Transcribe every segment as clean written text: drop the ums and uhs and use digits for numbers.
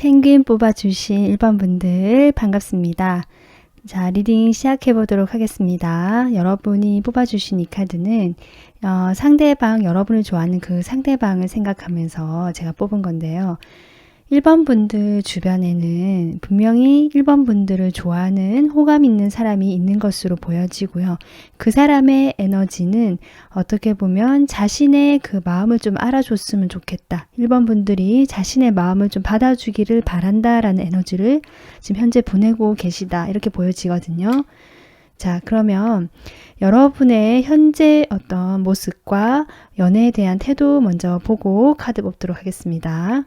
펭귄 뽑아주신 1번 분들 반갑습니다. 자, 리딩 시작해 보도록 하겠습니다. 여러분이 뽑아주신 이 카드는 상대방, 여러분을 좋아하는 그 상대방을 생각하면서 제가 뽑은 건데요. 1번 분들 주변에는 분명히 1번 분들을 좋아하는 호감 있는 사람이 있는 것으로 보여지고요. 그 사람의 에너지는 어떻게 보면 자신의 그 마음을 좀 알아줬으면 좋겠다. 1번 분들이 자신의 마음을 좀 받아주기를 바란다라는 에너지를 지금 현재 보내고 계시다. 이렇게 보여지거든요. 자, 그러면 여러분의 현재 어떤 모습과 연애에 대한 태도 먼저 보고 카드 뽑도록 하겠습니다.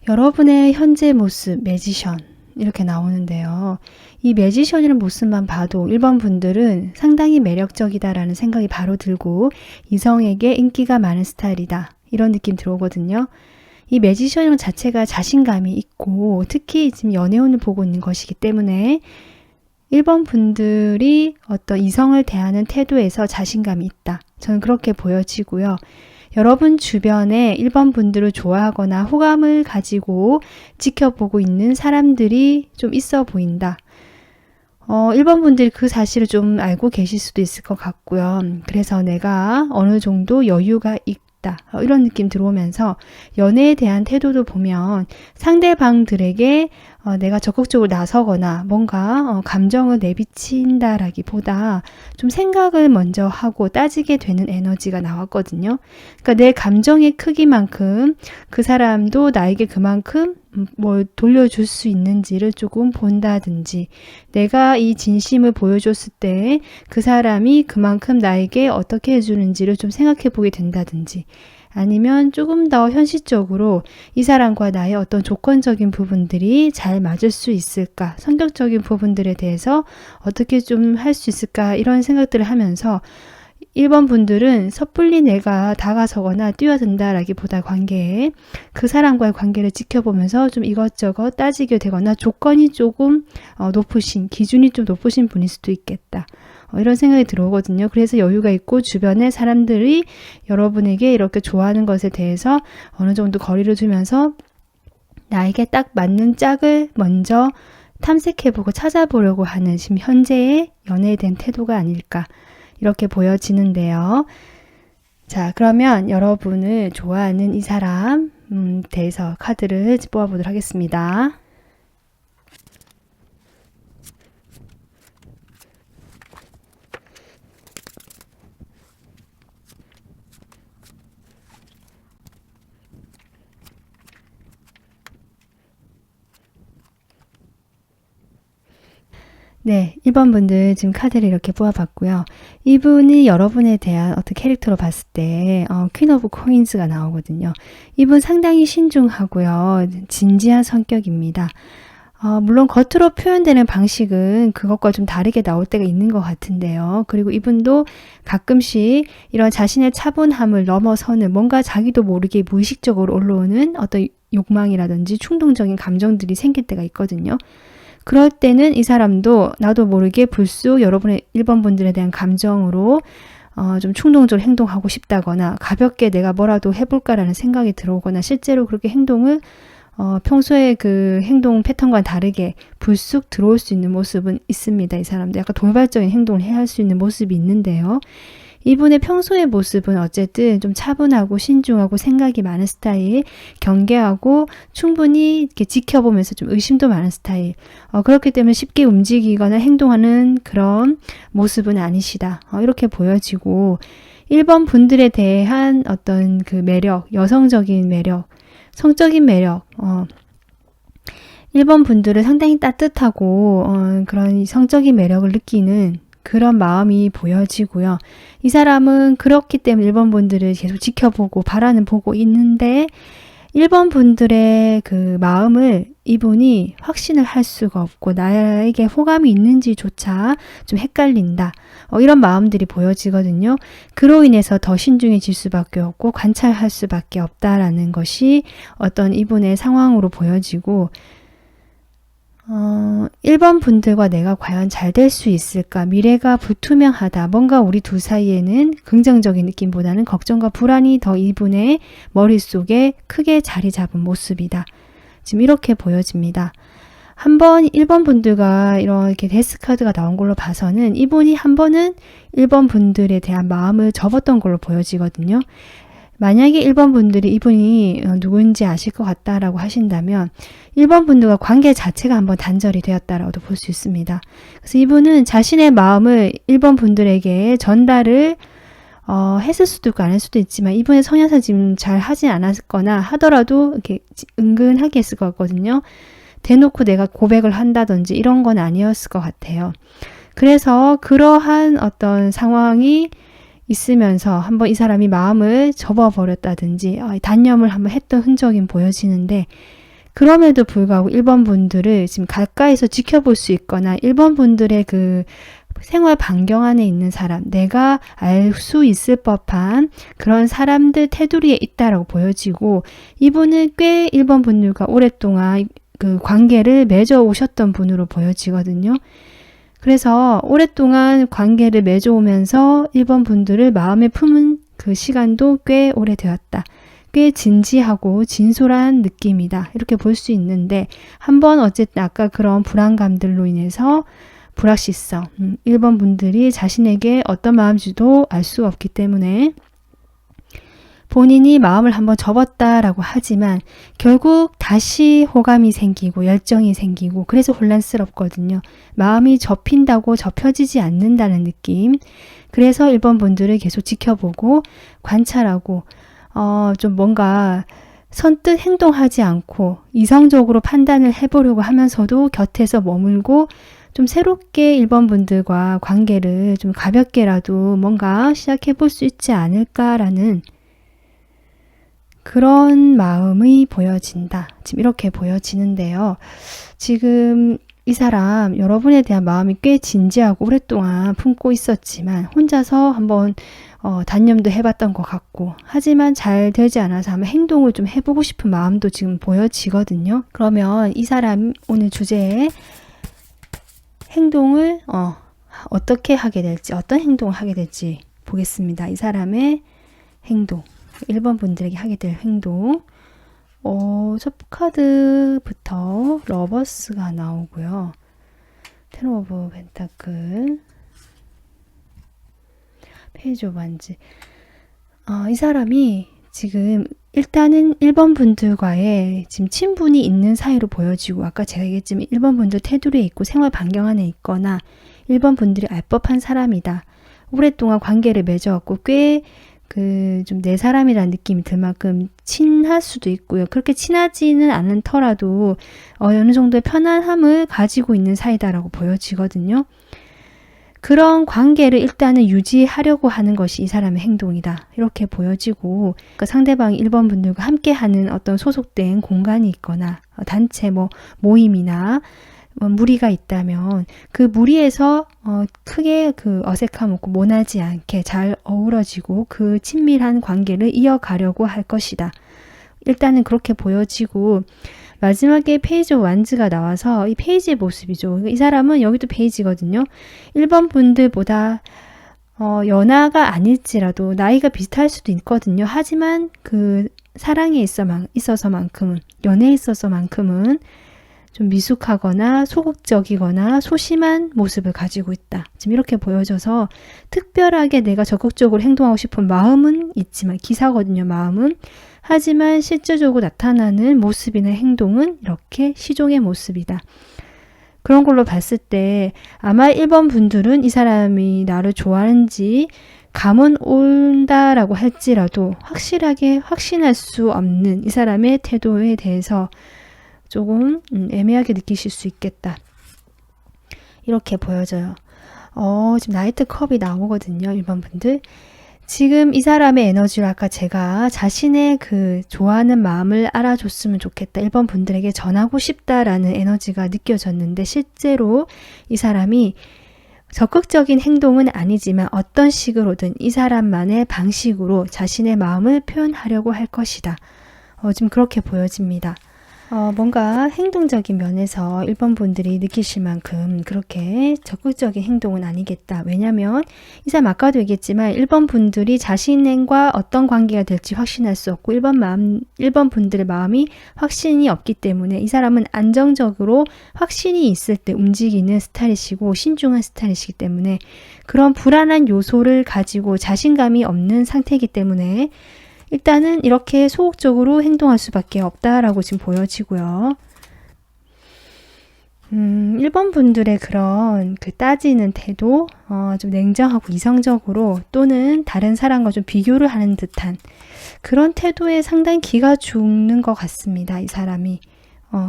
여러분의 현재 모습, 매지션 이렇게 나오는데요. 이 매지션이라는 모습만 봐도 1번 분들은 상당히 매력적이다라는 생각이 바로 들고 이성에게 인기가 많은 스타일이다. 이런 느낌 들어오거든요. 이 매지션 자체가 자신감이 있고 특히 지금 연애운을 보고 있는 것이기 때문에 1번 분들이 어떤 이성을 대하는 태도에서 자신감이 있다. 저는 그렇게 보여지고요. 여러분 주변에 1번 분들을 좋아하거나 호감을 가지고 지켜보고 있는 사람들이 좀 있어 보인다. 1번 분들이 그 사실을 좀 알고 계실 수도 있을 것 같고요. 그래서 내가 어느 정도 여유가 있다. 이런 느낌 들어오면서 연애에 대한 태도도 보면 상대방들에게 내가 적극적으로 나서거나 뭔가 감정을 내비친다라기보다 좀 생각을 먼저 하고 따지게 되는 에너지가 나왔거든요. 그러니까 내 감정의 크기만큼 그 사람도 나에게 그만큼 뭘 돌려줄 수 있는지를 조금 본다든지 내가 이 진심을 보여줬을 때 그 사람이 그만큼 나에게 어떻게 해주는지를 좀 생각해 보게 된다든지 아니면 조금 더 현실적으로 이 사람과 나의 어떤 조건적인 부분들이 잘 맞을 수 있을까, 성격적인 부분들에 대해서 어떻게 좀 할 수 있을까 이런 생각들을 하면서 1번 분들은 섣불리 내가 다가서거나 뛰어든다라기보다 관계에 그 사람과의 관계를 지켜보면서 좀 이것저것 따지게 되거나 조건이 조금 높으신, 기준이 좀 높으신 분일 수도 있겠다. 이런 생각이 들어오거든요. 그래서 여유가 있고 주변에 사람들이 여러분에게 이렇게 좋아하는 것에 대해서 어느 정도 거리를 두면서 나에게 딱 맞는 짝을 먼저 탐색해보고 찾아보려고 하는 지금 현재의 연애에 대한 태도가 아닐까 이렇게 보여지는데요. 자, 그러면 여러분을 좋아하는 이 사람 대해서 카드를 뽑아보도록 하겠습니다. 네, 1번 분들 지금 카드를 이렇게 뽑아봤고요. 이분이 여러분에 대한 어떤 캐릭터로 봤을 때 퀸 오브 코인스가 나오거든요. 이분 상당히 신중하고요. 진지한 성격입니다. 물론 겉으로 표현되는 방식은 그것과 좀 다르게 나올 때가 있는 것 같은데요. 그리고 이분도 가끔씩 이런 자신의 차분함을 넘어서는 뭔가 자기도 모르게 무의식적으로 올라오는 어떤 욕망이라든지 충동적인 감정들이 생길 때가 있거든요. 그럴 때는 이 사람도 나도 모르게 불쑥 여러분의 1번 분들에 대한 감정으로 좀 충동적으로 행동하고 싶다거나 가볍게 내가 뭐라도 해볼까라는 생각이 들어오거나 실제로 그렇게 행동을 평소에 그 행동 패턴과 다르게 불쑥 들어올 수 있는 모습은 있습니다. 이 사람도 약간 돌발적인 행동을 해야 할 수 있는 모습이 있는데요. 이분의 평소의 모습은 어쨌든 좀 차분하고 신중하고 생각이 많은 스타일, 경계하고 충분히 이렇게 지켜보면서 좀 의심도 많은 스타일. 그렇기 때문에 쉽게 움직이거나 행동하는 그런 모습은 아니시다. 이렇게 보여지고 1번 분들에 대한 어떤 그 매력, 여성적인 매력, 성적인 매력, 1번 분들은 상당히 따뜻하고 그런 성적인 매력을 느끼는 그런 마음이 보여지고요. 이 사람은 그렇기 때문에 1번 분들을 계속 지켜보고 바라는 보고 있는데 1번 분들의 그 마음을 이분이 확신을 할 수가 없고 나에게 호감이 있는지조차 좀 헷갈린다. 이런 마음들이 보여지거든요. 그로 인해서 더 신중해질 수밖에 없고 관찰할 수밖에 없다라는 것이 어떤 이분의 상황으로 보여지고 1번 분들과 내가 과연 잘 될 수 있을까? 미래가 불투명하다. 뭔가 우리 둘 사이에는 긍정적인 느낌보다는 걱정과 불안이 더 이분의 머릿속에 크게 자리 잡은 모습이다. 지금 이렇게 보여집니다. 한번 1번 분들과 이렇게 데스카드가 나온 걸로 봐서는 이분이 한 번은 1번 분들에 대한 마음을 접었던 걸로 보여지거든요. 만약에 1번 분들이 이분이 누구인지 아실 것 같다라고 하신다면 1번 분들과 관계 자체가 한번 단절이 되었다라고도 볼 수 있습니다. 그래서 이분은 자신의 마음을 1번 분들에게 전달을 했을 수도 있고 안 했을 수도 있지만 이분의 성향상 지금 잘 하지 않았거나 하더라도 이렇게 은근하게 했을 것 같거든요. 대놓고 내가 고백을 한다든지 이런 건 아니었을 것 같아요. 그래서 그러한 어떤 상황이 있으면서 한번 이 사람이 마음을 접어버렸다든지 단념을 한번 했던 흔적이 보여지는데 그럼에도 불구하고 1번 분들을 지금 가까이서 지켜볼 수 있거나 1번 분들의 그 생활 반경 안에 있는 사람, 내가 알 수 있을 법한 그런 사람들 테두리에 있다라고 보여지고 이분은 꽤 1번 분들과 오랫동안 그 관계를 맺어 오셨던 분으로 보여지거든요. 그래서 오랫동안 관계를 맺어오면서 1번 분들을 마음에 품은 그 시간도 꽤 오래되었다. 꽤 진지하고 진솔한 느낌이다. 이렇게 볼 수 있는데 한번 어쨌든 아까 그런 불안감들로 인해서 불확실성, 1번 분들이 자신에게 어떤 마음인지도 알 수가 없기 때문에 본인이 마음을 한번 접었다라고 하지만 결국 다시 호감이 생기고 열정이 생기고 그래서 혼란스럽거든요. 마음이 접힌다고 접혀지지 않는다는 느낌. 그래서 1번 분들을 계속 지켜보고 관찰하고 좀 뭔가 선뜻 행동하지 않고 이성적으로 판단을 해보려고 하면서도 곁에서 머물고 좀 새롭게 1번 분들과 관계를 좀 가볍게라도 뭔가 시작해 볼 수 있지 않을까라는 그런 마음이 보여진다. 지금 이렇게 보여지는데요. 지금 이 사람 여러분에 대한 마음이 꽤 진지하고 오랫동안 품고 있었지만 혼자서 한번 단념도 해봤던 것 같고 하지만 잘 되지 않아서 한번 행동을 좀 해보고 싶은 마음도 지금 보여지거든요. 그러면 이 사람 오늘 주제에 행동을 어떻게 하게 될지 어떤 행동을 하게 될지 보겠습니다. 이 사람의 행동 1번 분들에게 하게 될 행동 첫 카드부터 러버스가 나오고요. 텐 오브 펜타클 페이지 오브 반지 이 사람이 지금 일단은 1번 분들과의 지금 친분이 있는 사이로 보여지고 아까 제가 얘기했지만 1번 분들 테두리에 있고 생활 반경 안에 있거나 1번 분들이 알 법한 사람이다. 오랫동안 관계를 맺어왔고 꽤 좀 내 사람이라는 느낌이 들 만큼 친할 수도 있고요. 그렇게 친하지는 않더라도 어느 정도의 편안함을 가지고 있는 사이다라고 보여지거든요. 그런 관계를 일단은 유지하려고 하는 것이 이 사람의 행동이다. 이렇게 보여지고 그러니까 상대방이 1번 분들과 함께하는 어떤 소속된 공간이 있거나 단체 모임이나 무리가 있다면 그 무리에서 크게 그 어색함 없고 모나지 않게 잘 어우러지고 그 친밀한 관계를 이어가려고 할 것이다. 일단은 그렇게 보여지고 마지막에 페이지 완즈가 나와서 이 페이지의 모습이죠. 이 사람은 여기도 페이지거든요. 1번 분들보다 연하가 아닐지라도 나이가 비슷할 수도 있거든요. 하지만 그 사랑에 있어서만큼은 연애에 있어서만큼은 좀 미숙하거나 소극적이거나 소심한 모습을 가지고 있다. 지금 이렇게 보여져서 특별하게 내가 적극적으로 행동하고 싶은 마음은 있지만 기사거든요. 마음은. 하지만 실질적으로 나타나는 모습이나 행동은 이렇게 시종의 모습이다. 그런 걸로 봤을 때 아마 1번 분들은 이 사람이 나를 좋아하는지 감은 온다라고 할지라도 확실하게 확신할 수 없는 이 사람의 태도에 대해서 조금 애매하게 느끼실 수 있겠다. 이렇게 보여져요. 지금 나이트 컵이 나오거든요. 1번 분들. 지금 이 사람의 에너지를 아까 제가 자신의 그 좋아하는 마음을 알아줬으면 좋겠다. 1번 분들에게 전하고 싶다라는 에너지가 느껴졌는데 실제로 이 사람이 적극적인 행동은 아니지만 어떤 식으로든 이 사람만의 방식으로 자신의 마음을 표현하려고 할 것이다. 지금 그렇게 보여집니다. 뭔가 행동적인 면에서 1번 분들이 느끼실 만큼 그렇게 적극적인 행동은 아니겠다. 왜냐하면 이 사람 아까도 얘기했지만 1번 분들이 자신과 어떤 관계가 될지 확신할 수 없고 1번 분들의 마음이 확신이 없기 때문에 이 사람은 안정적으로 확신이 있을 때 움직이는 스타일이시고 신중한 스타일이시기 때문에 그런 불안한 요소를 가지고 자신감이 없는 상태이기 때문에 일단은 이렇게 소극적으로 행동할 수밖에 없다라고 지금 보여지고요. 1번 분들의 그런 따지는 태도, 좀 냉정하고 이성적으로 또는 다른 사람과 좀 비교를 하는 듯한 그런 태도에 상당히 기가 죽는 것 같습니다. 이 사람이.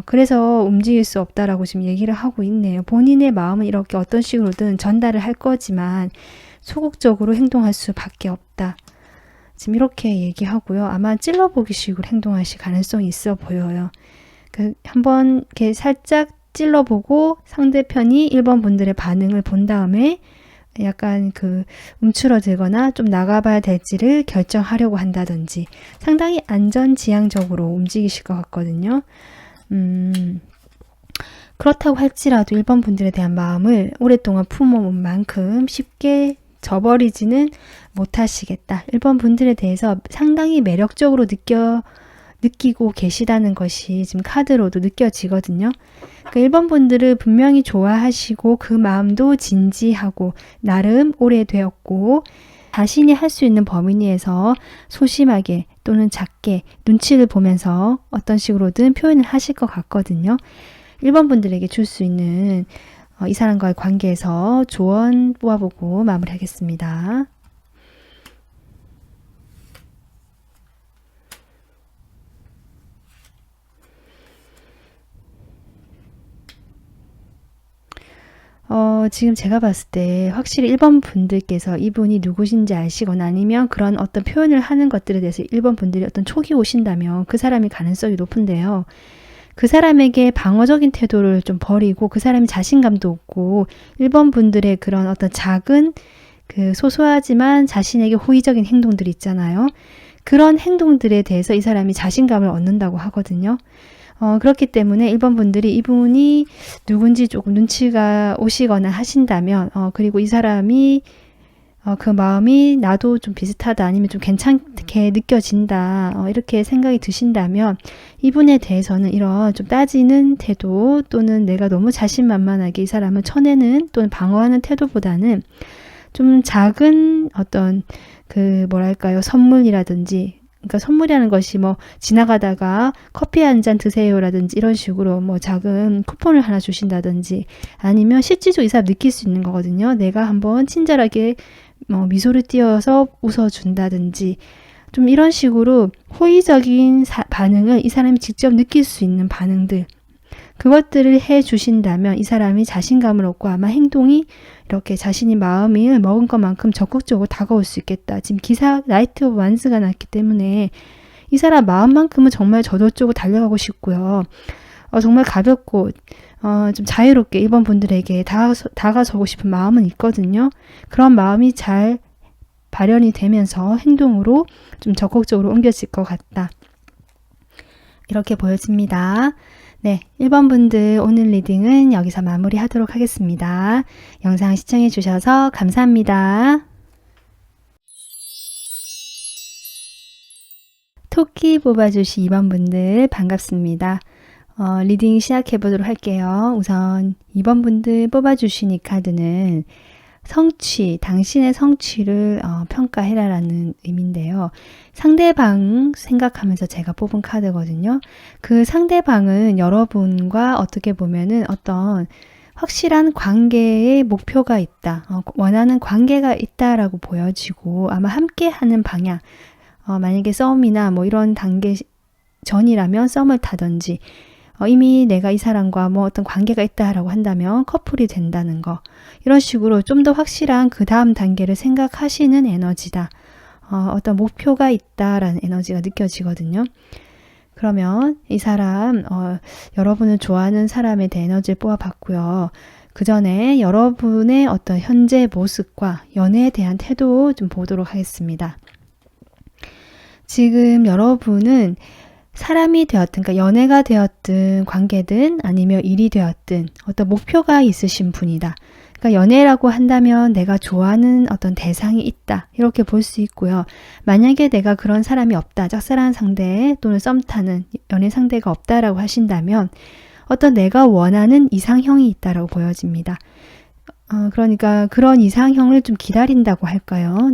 그래서 움직일 수 없다라고 지금 얘기를 하고 있네요. 본인의 마음은 이렇게 어떤 식으로든 전달을 할 거지만 소극적으로 행동할 수밖에 없다. 지금 이렇게 얘기하고요. 아마 찔러보기식으로 행동하실 가능성이 있어 보여요. 한번 이렇게 살짝 찔러보고 상대편이 1번 분들의 반응을 본 다음에 약간 움츠러들거나 좀 나가봐야 될지를 결정하려고 한다든지 상당히 안전지향적으로 움직이실 것 같거든요. 그렇다고 할지라도 1번 분들에 대한 마음을 오랫동안 품어온 만큼 쉽게 저버리지는 못하시겠다. 1번 분들에 대해서 상당히 매력적으로 느끼고 계시다는 것이 지금 카드로도 느껴지거든요. 그러니까 1번 분들을 분명히 좋아하시고 그 마음도 진지하고 나름 오래되었고 자신이 할 수 있는 범위 내에서 소심하게 또는 작게 눈치를 보면서 어떤 식으로든 표현을 하실 것 같거든요. 1번 분들에게 줄 수 있는 이 사람과의 관계에서 조언 뽑아보고 마무리하겠습니다. 지금 제가 봤을 때 확실히 1번 분들께서 이분이 누구신지 아시거나 아니면 그런 어떤 표현을 하는 것들에 대해서 1번 분들이 어떤 촉이 오신다면 그 사람이 가능성이 높은데요. 그 사람에게 방어적인 태도를 좀 버리고 그 사람이 자신감도 없고 1번 분들의 그런 어떤 작은 소소하지만 자신에게 호의적인 행동들이 있잖아요. 그런 행동들에 대해서 이 사람이 자신감을 얻는다고 하거든요. 그렇기 때문에 1번 분들이 이분이 누군지 조금 눈치가 오시거나 하신다면 그리고 이 사람이 그 마음이 나도 좀 비슷하다 아니면 좀 괜찮게 느껴진다 이렇게 생각이 드신다면 이분에 대해서는 이런 좀 따지는 태도 또는 내가 너무 자신만만하게 이 사람을 쳐내는 또는 방어하는 태도보다는 좀 작은 어떤 선물이라든지 그러니까 선물이라는 것이 지나가다가 커피 한 잔 드세요라든지 이런 식으로 작은 쿠폰을 하나 주신다든지 아니면 실질적으로 이 사람 느낄 수 있는 거거든요. 내가 한번 친절하게 미소를 띄어서 웃어준다든지 좀 이런 식으로 호의적인 반응을 이 사람이 직접 느낄 수 있는 반응들 그것들을 해 주신다면 이 사람이 자신감을 얻고 아마 행동이 이렇게 자신이 마음을 먹은 것만큼 적극적으로 다가올 수 있겠다. 지금 기사 나이트 오브 완스가 났기 때문에 이 사람 마음만큼은 정말 저돌적으로 달려가고 싶고요. 정말 가볍고 좀 자유롭게 1번 분들에게 다가서고 싶은 마음은 있거든요. 그런 마음이 잘 발현이 되면서 행동으로 좀 적극적으로 옮겨질 것 같다. 이렇게 보여집니다. 네, 1번 분들 오늘 리딩은 여기서 마무리하도록 하겠습니다. 영상 시청해 주셔서 감사합니다. 토끼 뽑아주신 2번 분들 반갑습니다. 리딩 시작해 보도록 할게요. 우선 2번 분들 뽑아주신 이 카드는 성취, 당신의 성취를 평가해라라는 의미인데요. 상대방 생각하면서 제가 뽑은 카드거든요. 그 상대방은 여러분과 어떻게 보면은 어떤 확실한 관계의 목표가 있다. 원하는 관계가 있다라고 보여지고 아마 함께 하는 방향, 만약에 썸이나 이런 단계 전이라면 썸을 타든지 이미 내가 이 사람과 어떤 관계가 있다라고 한다면 커플이 된다는 거 이런 식으로 좀 더 확실한 그 다음 단계를 생각하시는 에너지다. 어떤 목표가 있다라는 에너지가 느껴지거든요. 그러면 이 사람 여러분을 좋아하는 사람에 대한 에너지를 뽑아봤고요. 그 전에 여러분의 어떤 현재 모습과 연애에 대한 태도 좀 보도록 하겠습니다. 지금 여러분은 사람이 되었든, 그러니까 연애가 되었든, 관계든, 아니면 일이 되었든, 어떤 목표가 있으신 분이다. 그러니까 연애라고 한다면 내가 좋아하는 어떤 대상이 있다. 이렇게 볼 수 있고요. 만약에 내가 그런 사람이 없다. 짝사랑하는 상대 또는 썸 타는 연애 상대가 없다라고 하신다면 어떤 내가 원하는 이상형이 있다라고 보여집니다. 그러니까 그런 이상형을 좀 기다린다고 할까요?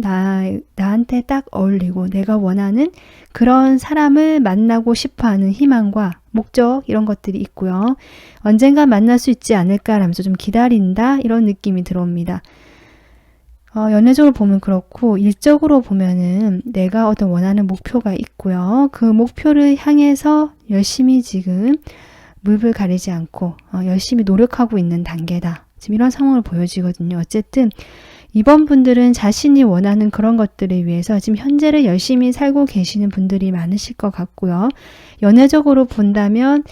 나한테 딱 어울리고 내가 원하는 그런 사람을 만나고 싶어 하는 희망과 목적 이런 것들이 있고요. 언젠가 만날 수 있지 않을까라면서 좀 기다린다 이런 느낌이 들어옵니다. 연애적으로 보면 그렇고 일적으로 보면은 내가 어떤 원하는 목표가 있고요. 그 목표를 향해서 열심히 지금 물불 가리지 않고 열심히 노력하고 있는 단계다. 지금 이런 상황을 보여지거든요. 어쨌든 이번 분들은 자신이 원하는 그런 것들을 위해서 지금 현재를 열심히 살고 계시는 분들이 많으실 것 같고요. 연애적으로 본다면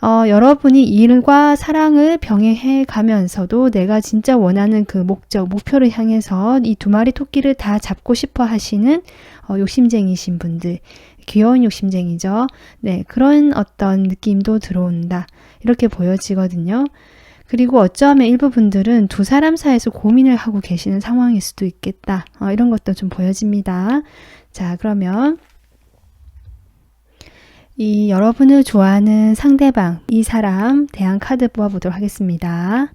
여러분이 일과 사랑을 병행해 가면서도 내가 진짜 원하는 그 목표를 향해서 이 두 마리 토끼를 다 잡고 싶어 하시는 욕심쟁이신 분들, 귀여운 욕심쟁이죠. 네, 그런 어떤 느낌도 들어온다. 이렇게 보여지거든요. 그리고 어쩌면 일부 분들은 두 사람 사이에서 고민을 하고 계시는 상황일 수도 있겠다. 이런 것도 좀 보여집니다. 자, 그러면 이 여러분을 좋아하는 상대방, 이 사람 대항 카드 뽑아보도록 하겠습니다.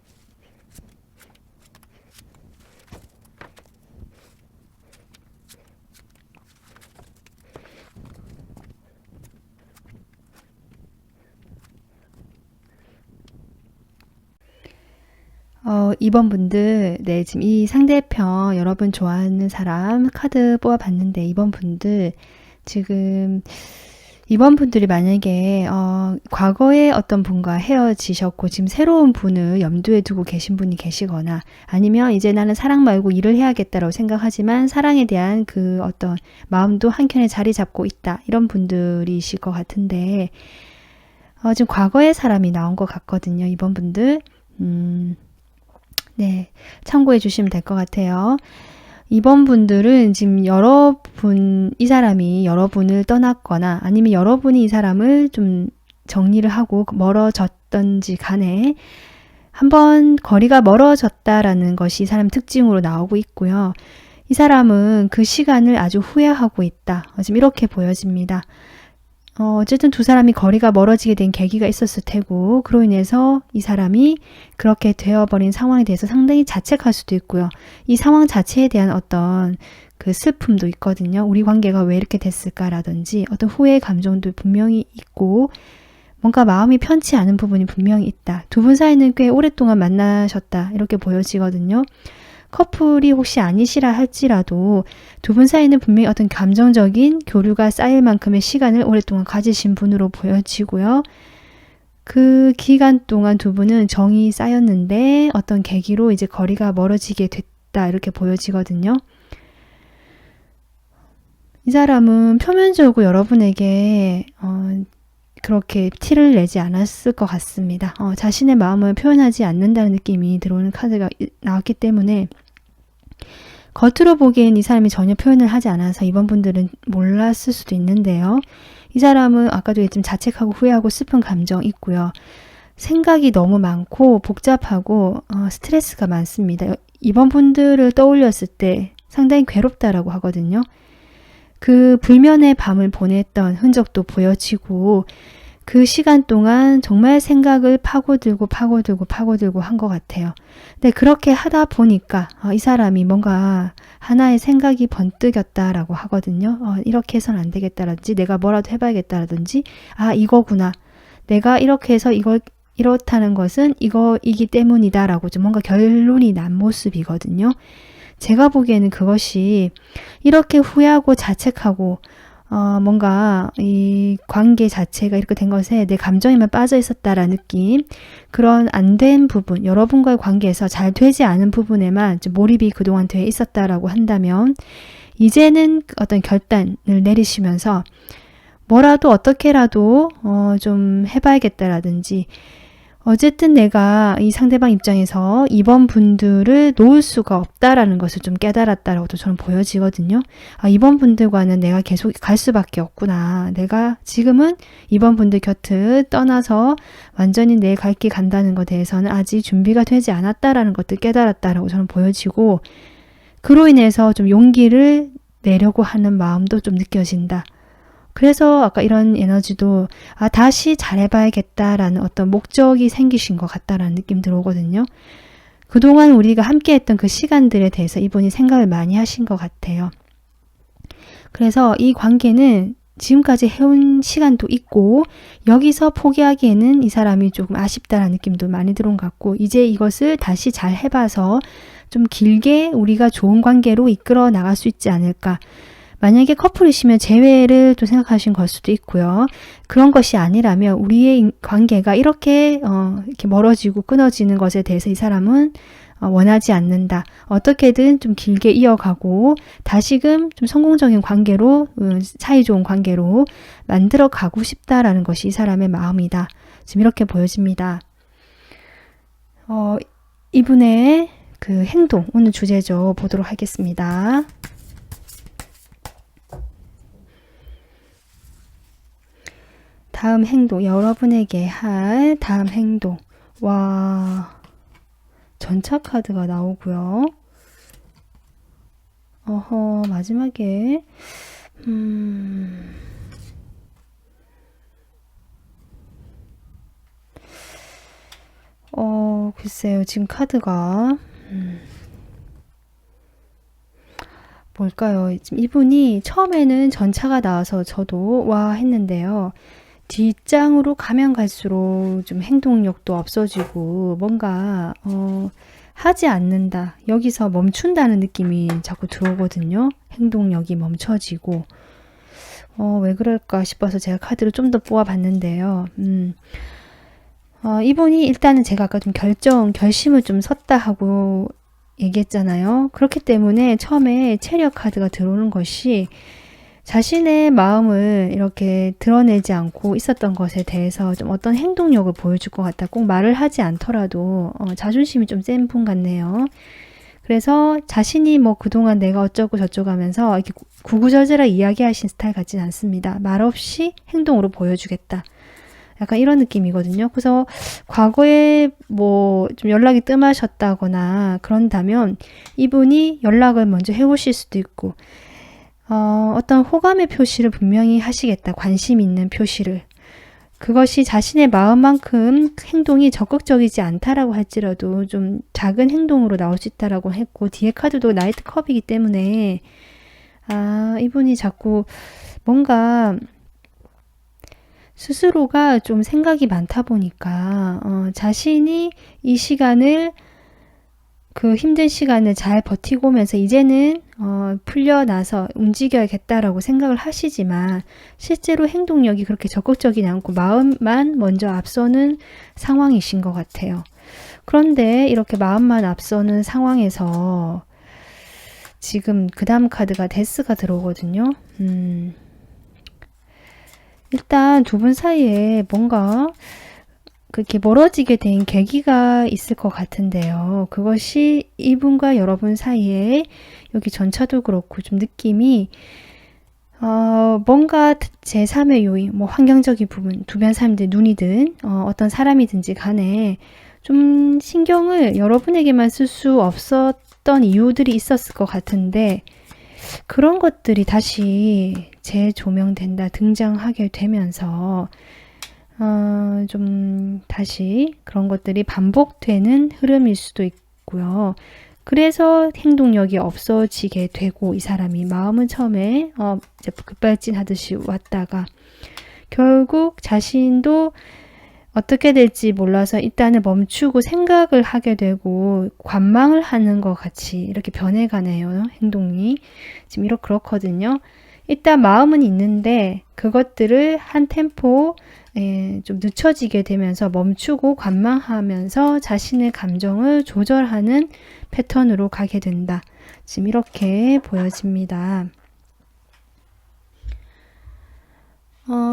이번 분들, 네, 지금 이 상대편 여러분 좋아하는 사람 카드 뽑아봤는데 이번 분들 지금 이번 분들이 만약에 과거에 어떤 분과 헤어지셨고 지금 새로운 분을 염두에 두고 계신 분이 계시거나 아니면 이제 나는 사랑 말고 일을 해야겠다라고 생각하지만 사랑에 대한 그 어떤 마음도 한켠에 자리 잡고 있다. 이런 분들이실 것 같은데 지금 과거의 사람이 나온 것 같거든요. 이번 분들. 네, 참고해 주시면 될 것 같아요. 이번 분들은 지금 이 사람이 여러분을 떠났거나 아니면 여러분이 이 사람을 좀 정리를 하고 멀어졌던지 간에 한번 거리가 멀어졌다라는 것이 이 사람 특징으로 나오고 있고요. 이 사람은 그 시간을 아주 후회하고 있다. 지금 이렇게 보여집니다. 어쨌든 두 사람이 거리가 멀어지게 된 계기가 있었을 테고 그로 인해서 이 사람이 그렇게 되어버린 상황에 대해서 상당히 자책할 수도 있고요. 이 상황 자체에 대한 어떤 그 슬픔도 있거든요. 우리 관계가 왜 이렇게 됐을까라든지 어떤 후회의 감정도 분명히 있고 뭔가 마음이 편치 않은 부분이 분명히 있다. 두 분 사이는 꽤 오랫동안 만나셨다. 이렇게 보여지거든요. 커플이 혹시 아니시라 할지라도 두 분 사이는 분명히 어떤 감정적인 교류가 쌓일 만큼의 시간을 오랫동안 가지신 분으로 보여지고요. 그 기간 동안 두 분은 정이 쌓였는데 어떤 계기로 이제 거리가 멀어지게 됐다. 이렇게 보여지거든요. 이 사람은 표면적으로 여러분에게 그렇게 티를 내지 않았을 것 같습니다. 자신의 마음을 표현하지 않는다는 느낌이 들어오는 카드가 나왔기 때문에 겉으로 보기엔 이 사람이 전혀 표현을 하지 않아서 이번 분들은 몰랐을 수도 있는데요. 이 사람은 아까도 얘기했지만 자책하고 후회하고 슬픈 감정 있고요. 생각이 너무 많고 복잡하고 스트레스가 많습니다. 이번 분들을 떠올렸을 때 상당히 괴롭다라고 하거든요. 그 불면의 밤을 보냈던 흔적도 보여지고 그 시간 동안 정말 생각을 파고들고 한 것 같아요. 근데 그렇게 하다 보니까 이 사람이 뭔가 하나의 생각이 번뜩였다라고 하거든요. 이렇게 해서는 안 되겠다라든지 내가 뭐라도 해봐야겠다라든지 이거구나. 내가 이렇게 해서 이렇다는 것은 이거이기 때문이다라고 좀 뭔가 결론이 난 모습이거든요. 제가 보기에는 그것이 이렇게 후회하고 자책하고 뭔가 이 관계 자체가 이렇게 된 것에 내 감정에만 빠져 있었다라는 느낌, 그런 안 된 부분, 여러분과의 관계에서 잘 되지 않은 부분에만 좀 몰입이 그동안 돼 있었다라고 한다면 이제는 어떤 결단을 내리시면서 뭐라도 어떻게라도 좀 해봐야겠다라든지 어쨌든 내가 이 상대방 입장에서 이번 분들을 놓을 수가 없다라는 것을 좀 깨달았다라고도 저는 보여지거든요. 아, 이번 분들과는 내가 계속 갈 수밖에 없구나. 내가 지금은 이번 분들 곁을 떠나서 완전히 내 갈 길 간다는 것에 대해서는 아직 준비가 되지 않았다라는 것들 깨달았다라고 저는 보여지고, 그로 인해서 좀 용기를 내려고 하는 마음도 좀 느껴진다. 그래서 아까 이런 에너지도 다시 잘해봐야겠다라는 어떤 목적이 생기신 것 같다라는 느낌 들어오거든요. 그동안 우리가 함께 했던 그 시간들에 대해서 이분이 생각을 많이 하신 것 같아요. 그래서 이 관계는 지금까지 해온 시간도 있고 여기서 포기하기에는 이 사람이 조금 아쉽다라는 느낌도 많이 들어온 것 같고, 이제 이것을 다시 잘 해봐서 좀 길게 우리가 좋은 관계로 이끌어 나갈 수 있지 않을까. 만약에 커플이시면 재회를 또 생각하신 걸 수도 있고요. 그런 것이 아니라면 우리의 관계가 이렇게 멀어지고 끊어지는 것에 대해서 이 사람은 원하지 않는다. 어떻게든 좀 길게 이어가고 다시금 좀 성공적인 관계로, 사이 좋은 관계로 만들어 가고 싶다라는 것이 이 사람의 마음이다. 지금 이렇게 보여집니다. 이분의 그 행동, 오늘 주제죠. 보도록 하겠습니다. 다음 행동, 여러분에게 할 다음 행동. 와, 전차 카드가 나오고요. 마지막에 글쎄요. 지금 카드가 뭘까요? 지금 이분이 처음에는 전차가 나와서 저도 와 했는데요. 뒷장으로 가면 갈수록 좀 행동력도 없어지고 뭔가 하지 않는다. 여기서 멈춘다는 느낌이 자꾸 들어오거든요. 행동력이 멈춰지고 왜 그럴까 싶어서 제가 카드를 좀 더 뽑아봤는데요. 이분이 일단은 제가 아까 좀 결심을 좀 섰다 하고 얘기했잖아요. 그렇기 때문에 처음에 체력 카드가 들어오는 것이 자신의 마음을 이렇게 드러내지 않고 있었던 것에 대해서 좀 어떤 행동력을 보여줄 것 같다. 꼭 말을 하지 않더라도 자존심이 좀 센 분 같네요. 그래서 자신이 뭐 그동안 내가 어쩌고 저쩌고 하면서 이렇게 구구절절하게 이야기하신 스타일 같진 않습니다. 말없이 행동으로 보여주겠다. 약간 이런 느낌이거든요. 그래서 과거에 뭐 좀 연락이 뜸하셨다거나 그런다면 이분이 연락을 먼저 해오실 수도 있고, 어떤 호감의 표시를 분명히 하시겠다. 관심 있는 표시를. 그것이 자신의 마음만큼 행동이 적극적이지 않다라고 할지라도 좀 작은 행동으로 나올 수 있다라고 했고, 뒤에 카드도 나이트 컵이기 때문에 이분이 자꾸 뭔가 스스로가 좀 생각이 많다 보니까 자신이 이 시간을, 그 힘든 시간을 잘 버티고 오면서 이제는 풀려나서 움직여야겠다라고 생각을 하시지만 실제로 행동력이 그렇게 적극적이지 않고 마음만 먼저 앞서는 상황이신 것 같아요. 그런데 이렇게 마음만 앞서는 상황에서 지금 그 다음 카드가 데스가 들어오거든요. 일단 두 분 사이에 뭔가 그렇게 멀어지게 된 계기가 있을 것 같은데요. 그것이 이분과 여러분 사이에, 여기 전차도 그렇고 좀 느낌이 뭔가 제3의 요인, 뭐 환경적인 부분, 주변 사람들 눈이든 어떤 사람이든지 간에 좀 신경을 여러분에게만 쓸 수 없었던 이유들이 있었을 것 같은데, 그런 것들이 다시 재조명된다, 등장하게 되면서 좀 다시 그런 것들이 반복되는 흐름일 수도 있고요. 그래서 행동력이 없어지게 되고, 이 사람이 마음은 처음에 급발진하듯이 왔다가 결국 자신도 어떻게 될지 몰라서 일단은 멈추고 생각을 하게 되고 관망을 하는 것 같이 이렇게 변해가네요. 행동이 지금 그렇거든요. 일단 마음은 있는데 그것들을 한 템포 좀 늦춰지게 되면서 멈추고 관망하면서 자신의 감정을 조절하는 패턴으로 가게 된다. 지금 이렇게 보여집니다.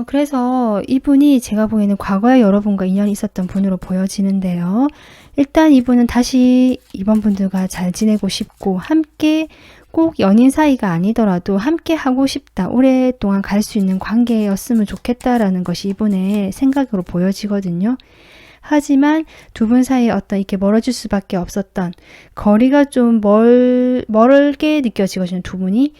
그래서 이분이 제가 보기에는 과거에 여러분과 인연이 있었던 분으로 보여지는데요. 일단 이분은 다시 이번 분들과 잘 지내고 싶고 함께 꼭 연인 사이가 아니더라도 함께 하고 싶다. 오랫동안 갈 수 있는 관계였으면 좋겠다라는 것이 이분의 생각으로 보여지거든요. 하지만 두 분 사이에 어떤 이렇게 멀어질 수밖에 없었던 거리가 좀 멀게 느껴지거든요. 두 분이.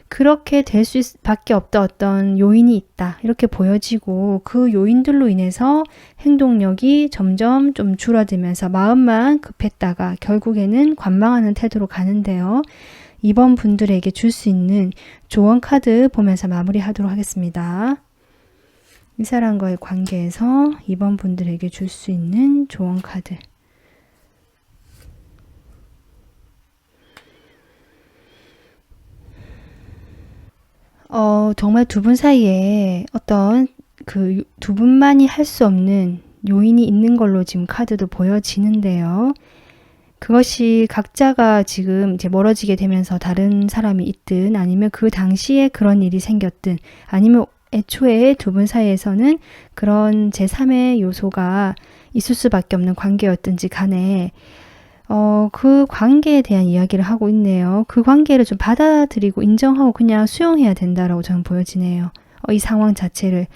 그렇게 될 수밖에 없던 어떤 요인이 있다. 이렇게 보여지고 그 요인들로 인해서 행동력이 점점 좀 줄어들면서 마음만 급했다가 결국에는 관망하는 태도로 가는데요. 이번 분들에게 줄 수 있는 조언 카드 보면서 마무리하도록 하겠습니다. 이 사람과의 관계에서 이번 분들에게 줄 수 있는 조언 카드. 정말 두 분 사이에 어떤 그 두 분만이 할 수 없는 요인이 있는 걸로 지금 카드도 보여지는데요. 그것이 각자가 지금 이제 멀어지게 되면서 다른 사람이 있든 아니면 그 당시에 그런 일이 생겼든 아니면 애초에 두 분 사이에서는 그런 제3의 요소가 있을 수밖에 없는 관계였든지 간에 그 관계에 대한 이야기를 하고 있네요. 그 관계를 좀 받아들이고 인정하고 그냥 수용해야 된다라고 저는 보여지네요. 이 상황 자체를.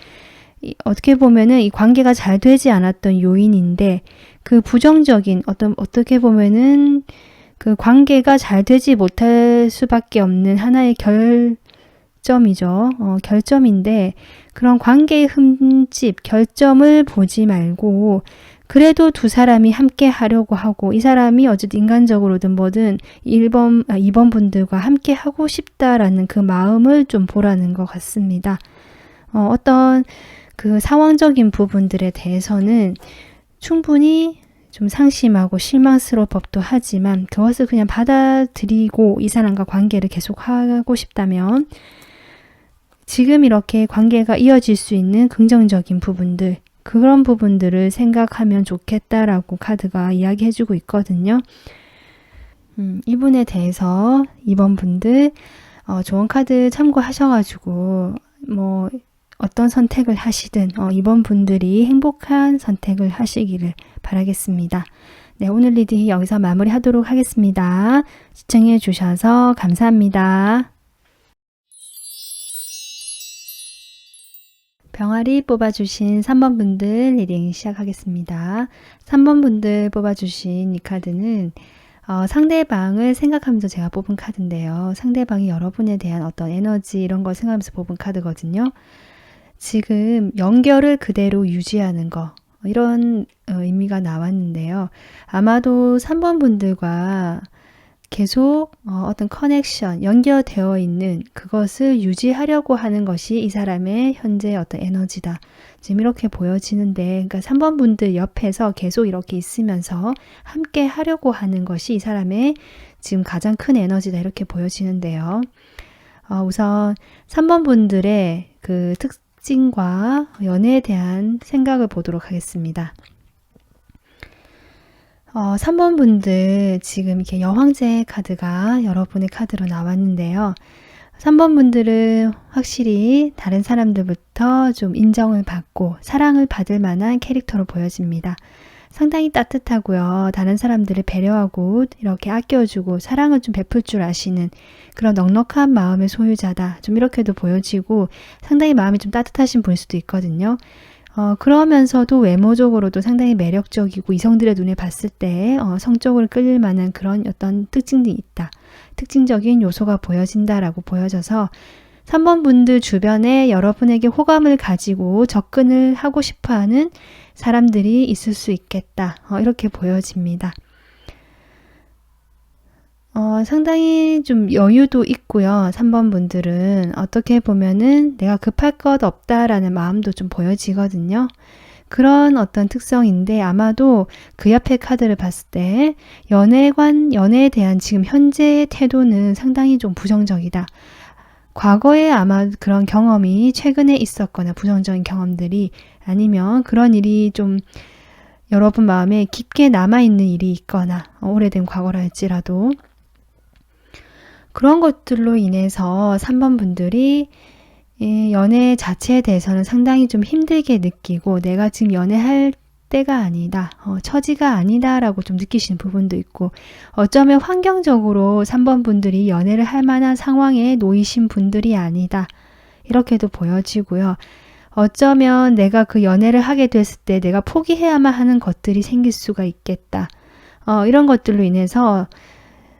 어떻게 보면은 이 관계가 잘 되지 않았던 요인인데 그 부정적인 어떻게 보면은 그 관계가 잘 되지 못할 수밖에 없는 하나의 결점이죠. 결점인데 그런 관계의 흠집, 결점을 보지 말고 그래도 두 사람이 함께 하려고 하고 이 사람이 어쨌든 인간적으로든 뭐든 2번 분들과 함께 하고 싶다라는 그 마음을 좀 보라는 것 같습니다. 어떤 그 상황적인 부분들에 대해서는 충분히 좀 상심하고 실망스러울 법도 하지만 그것을 그냥 받아들이고 이 사람과 관계를 계속하고 싶다면 지금 이렇게 관계가 이어질 수 있는 긍정적인 부분들 그런 부분들을 생각하면 좋겠다라고 카드가 이야기해주고 있거든요. 이분에 대해서 이번 분들 좋은 카드 참고하셔가지고 뭐 어떤 선택을 하시든 이번 분들이 행복한 선택을 하시기를 바라겠습니다. 네, 오늘 리딩 여기서 마무리하도록 하겠습니다. 시청해 주셔서 감사합니다. 병아리 뽑아주신 3번 분들 리딩 시작하겠습니다. 3번 분들 뽑아주신 이 카드는 상대방을 생각하면서 제가 뽑은 카드인데요. 상대방이 여러분에 대한 어떤 에너지 이런 걸 생각하면서 뽑은 카드거든요. 지금 연결을 그대로 유지하는 거 이런 의미가 나왔는데요. 아마도 3번 분들과 계속 어떤 커넥션, 연결되어 있는 그것을 유지하려고 하는 것이 이 사람의 현재 어떤 에너지다. 지금 이렇게 보여지는데, 그러니까 3번 분들 옆에서 계속 이렇게 있으면서 함께 하려고 하는 것이 이 사람의 지금 가장 큰 에너지다. 이렇게 보여지는데요. 우선 3번 분들의 그 특징과 연애에 대한 생각을 보도록 하겠습니다. 3번 분들 지금 이렇게 여왕제 카드가 여러분의 카드로 나왔는데요. 3번 분들은 확실히 다른 사람들부터 좀 인정을 받고 사랑을 받을 만한 캐릭터로 보여집니다. 상당히 따뜻하고요. 다른 사람들을 배려하고 이렇게 아껴주고 사랑을 좀 베풀 줄 아시는 그런 넉넉한 마음의 소유자다. 좀 이렇게도 보여지고 상당히 마음이 좀 따뜻하신 분일 수도 있거든요. 그러면서도 외모적으로도 상당히 매력적이고 이성들의 눈에 봤을 때 성적으로 끌릴 만한 그런 어떤 특징이 있다. 특징적인 요소가 보여진다라고 보여져서 3번 분들 주변에 여러분에게 호감을 가지고 접근을 하고 싶어하는 사람들이 있을 수 있겠다. 이렇게 보여집니다. 상당히 좀 여유도 있고요. 3번 분들은 어떻게 보면은 내가 급할 것 없다라는 마음도 좀 보여지거든요. 그런 어떤 특성인데 아마도 그 옆에 카드를 봤을 때 연애에 대한 지금 현재의 태도는 상당히 좀 부정적이다. 과거에 아마 그런 경험이 최근에 있었거나 부정적인 경험들이 아니면 그런 일이 좀 여러분 마음에 깊게 남아있는 일이 있거나 오래된 과거라 할지라도 그런 것들로 인해서 3번 분들이 이 연애 자체에 대해서는 상당히 좀 힘들게 느끼고 내가 지금 연애할 때가 아니다, 처지가 아니다 라고 좀 느끼시는 부분도 있고, 어쩌면 환경적으로 3번 분들이 연애를 할 만한 상황에 놓이신 분들이 아니다 이렇게도 보여지고요. 어쩌면 내가 그 연애를 하게 됐을 때 내가 포기해야만 하는 것들이 생길 수가 있겠다. 이런 것들로 인해서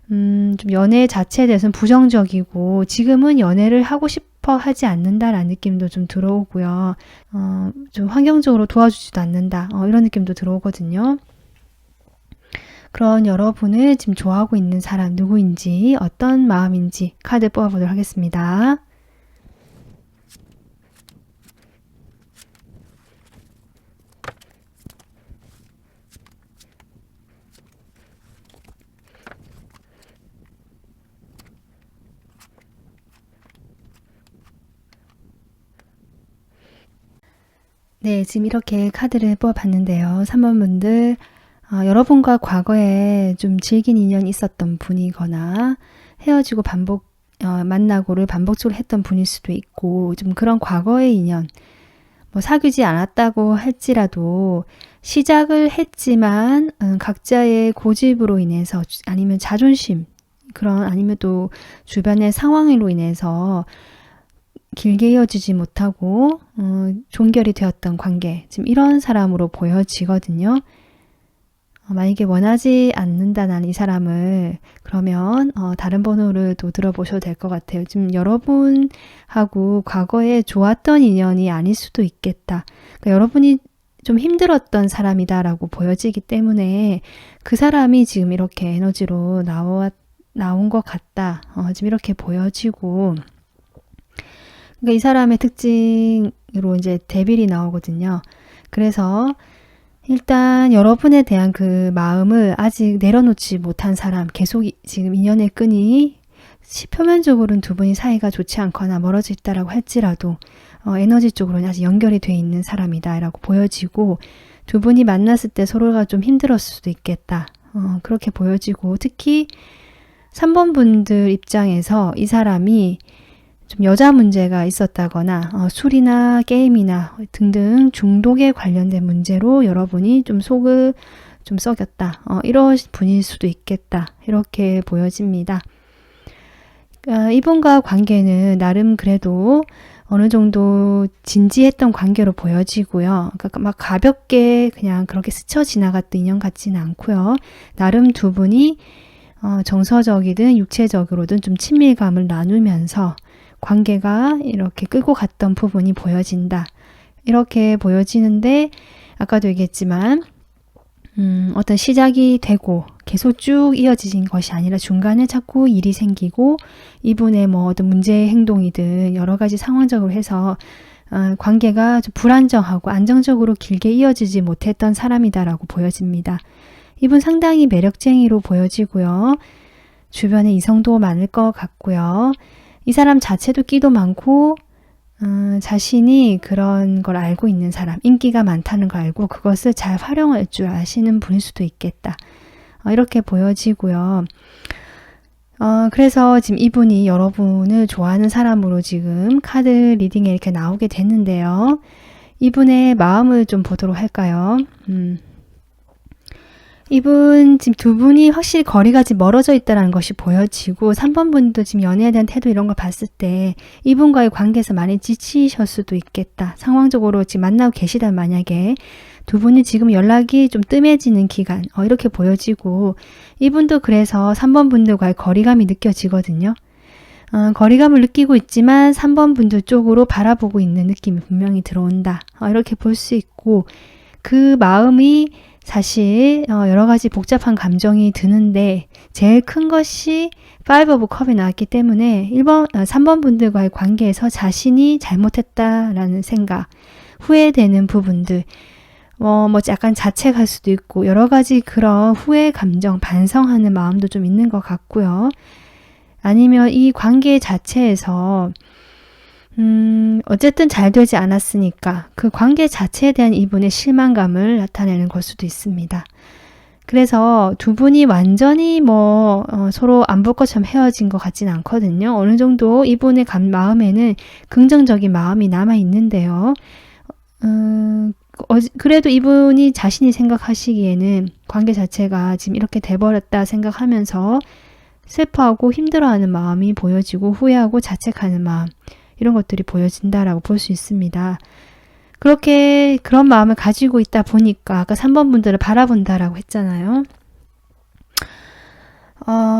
좀 연애 자체에 대해서는 부정적이고 지금은 연애를 하고 싶어 하지 않는다라는 느낌도 좀 들어오고요. 좀 환경적으로 도와주지도 않는다. 이런 느낌도 들어오거든요. 그런 여러분을 지금 좋아하고 있는 사람 누구인지 어떤 마음인지 카드 뽑아보도록 하겠습니다. 네, 지금 이렇게 카드를 뽑아봤는데요. 3번 분들, 여러분과 과거에 좀 질긴 인연이 있었던 분이거나 헤어지고 만나고를 반복적으로 했던 분일 수도 있고, 좀 그런 과거의 인연, 뭐 사귀지 않았다고 할지라도 시작을 했지만 각자의 고집으로 인해서 아니면 자존심, 아니면 또 주변의 상황으로 인해서 길게 이어지지 못하고 종결이 되었던 관계, 지금 이런 사람으로 보여지거든요. 만약에 원하지 않는다 난 이 사람을, 그러면 다른 번호를 또 들어보셔도 될 것 같아요. 지금 여러분하고 과거에 좋았던 인연이 아닐 수도 있겠다. 그러니까 여러분이 좀 힘들었던 사람이다라고 보여지기 때문에 그 사람이 지금 이렇게 에너지로 나온 것 같다. 지금 이렇게 보여지고, 그러니까 이 사람의 특징으로 이제 데빌이 나오거든요. 그래서 일단 여러분에 대한 그 마음을 아직 내려놓지 못한 사람, 계속 지금 인연의 끈이 표면적으로는 두 분이 사이가 좋지 않거나 멀어져 있다라고 할지라도 에너지 쪽으로는 아직 연결이 돼 있는 사람이다 라고 보여지고, 두 분이 만났을 때 서로가 좀 힘들었을 수도 있겠다. 그렇게 보여지고, 특히 3번 분들 입장에서 이 사람이 좀 여자 문제가 있었다거나 술이나 게임이나 등등 중독에 관련된 문제로 여러분이 좀 속을 좀 썩였다. 이런 분일 수도 있겠다. 이렇게 보여집니다. 이분과 관계는 나름 그래도 어느 정도 진지했던 관계로 보여지고요. 그러니까 막 가볍게 그냥 그렇게 스쳐 지나갔던 인연 같지는 않고요. 나름 두 분이 정서적이든 육체적으로든 좀 친밀감을 나누면서 관계가 이렇게 끌고 갔던 부분이 보여진다. 이렇게 보여지는데, 아까도 얘기했지만 어떤 시작이 되고 계속 쭉 이어지는 것이 아니라 중간에 자꾸 일이 생기고 이분의 뭐 어떤 문제 행동이든 여러 가지 상황적으로 해서 관계가 좀 불안정하고 안정적으로 길게 이어지지 못했던 사람이다라고 보여집니다. 이분 상당히 매력쟁이로 보여지고요. 주변에 이성도 많을 것 같고요. 이 사람 자체도 끼도 많고 자신이 그런 걸 알고 있는 사람, 인기가 많다는 걸 알고 그것을 잘 활용할 줄 아시는 분일 수도 있겠다. 이렇게 보여지고요. 그래서 지금 이분이 여러분을 좋아하는 사람으로 지금 카드 리딩에 이렇게 나오게 됐는데요. 이분의 마음을 좀 보도록 할까요? 이분 지금 두 분이 확실히 거리가 지금 멀어져 있다는 것이 보여지고, 3번 분도 지금 연애에 대한 태도 이런 걸 봤을 때 이분과의 관계에서 많이 지치셨을 수도 있겠다. 상황적으로 지금 만나고 계시다면 만약에 두 분이 지금 연락이 좀 뜸해지는 기간, 이렇게 보여지고, 이분도 그래서 3번 분들과의 거리감이 느껴지거든요. 거리감을 느끼고 있지만 3번 분들 쪽으로 바라보고 있는 느낌이 분명히 들어온다. 이렇게 볼 수 있고, 그 마음이 사실 여러 가지 복잡한 감정이 드는데 제일 큰 것이 5 오브 컵이 나왔기 때문에 3번 분들과의 관계에서 자신이 잘못했다라는 생각, 후회되는 부분들, 뭐 약간 자책할 수도 있고 여러 가지 그런 후회 감정, 반성하는 마음도 좀 있는 것 같고요. 아니면 이 관계 자체에서 어쨌든 잘 되지 않았으니까 그 관계 자체에 대한 이분의 실망감을 나타내는 걸 수도 있습니다. 그래서 두 분이 완전히 서로 안 볼 것처럼 헤어진 것 같지는 않거든요. 어느 정도 이분의 마음에는 긍정적인 마음이 남아 있는데요. 그래도 이분이 자신이 생각하시기에는 관계 자체가 지금 이렇게 돼버렸다 생각하면서 슬퍼하고 힘들어하는 마음이 보여지고 후회하고 자책하는 마음, 이런 것들이 보여진다라고 볼 수 있습니다. 그런 마음을 가지고 있다 보니까 아까 3번 분들을 바라본다라고 했잖아요.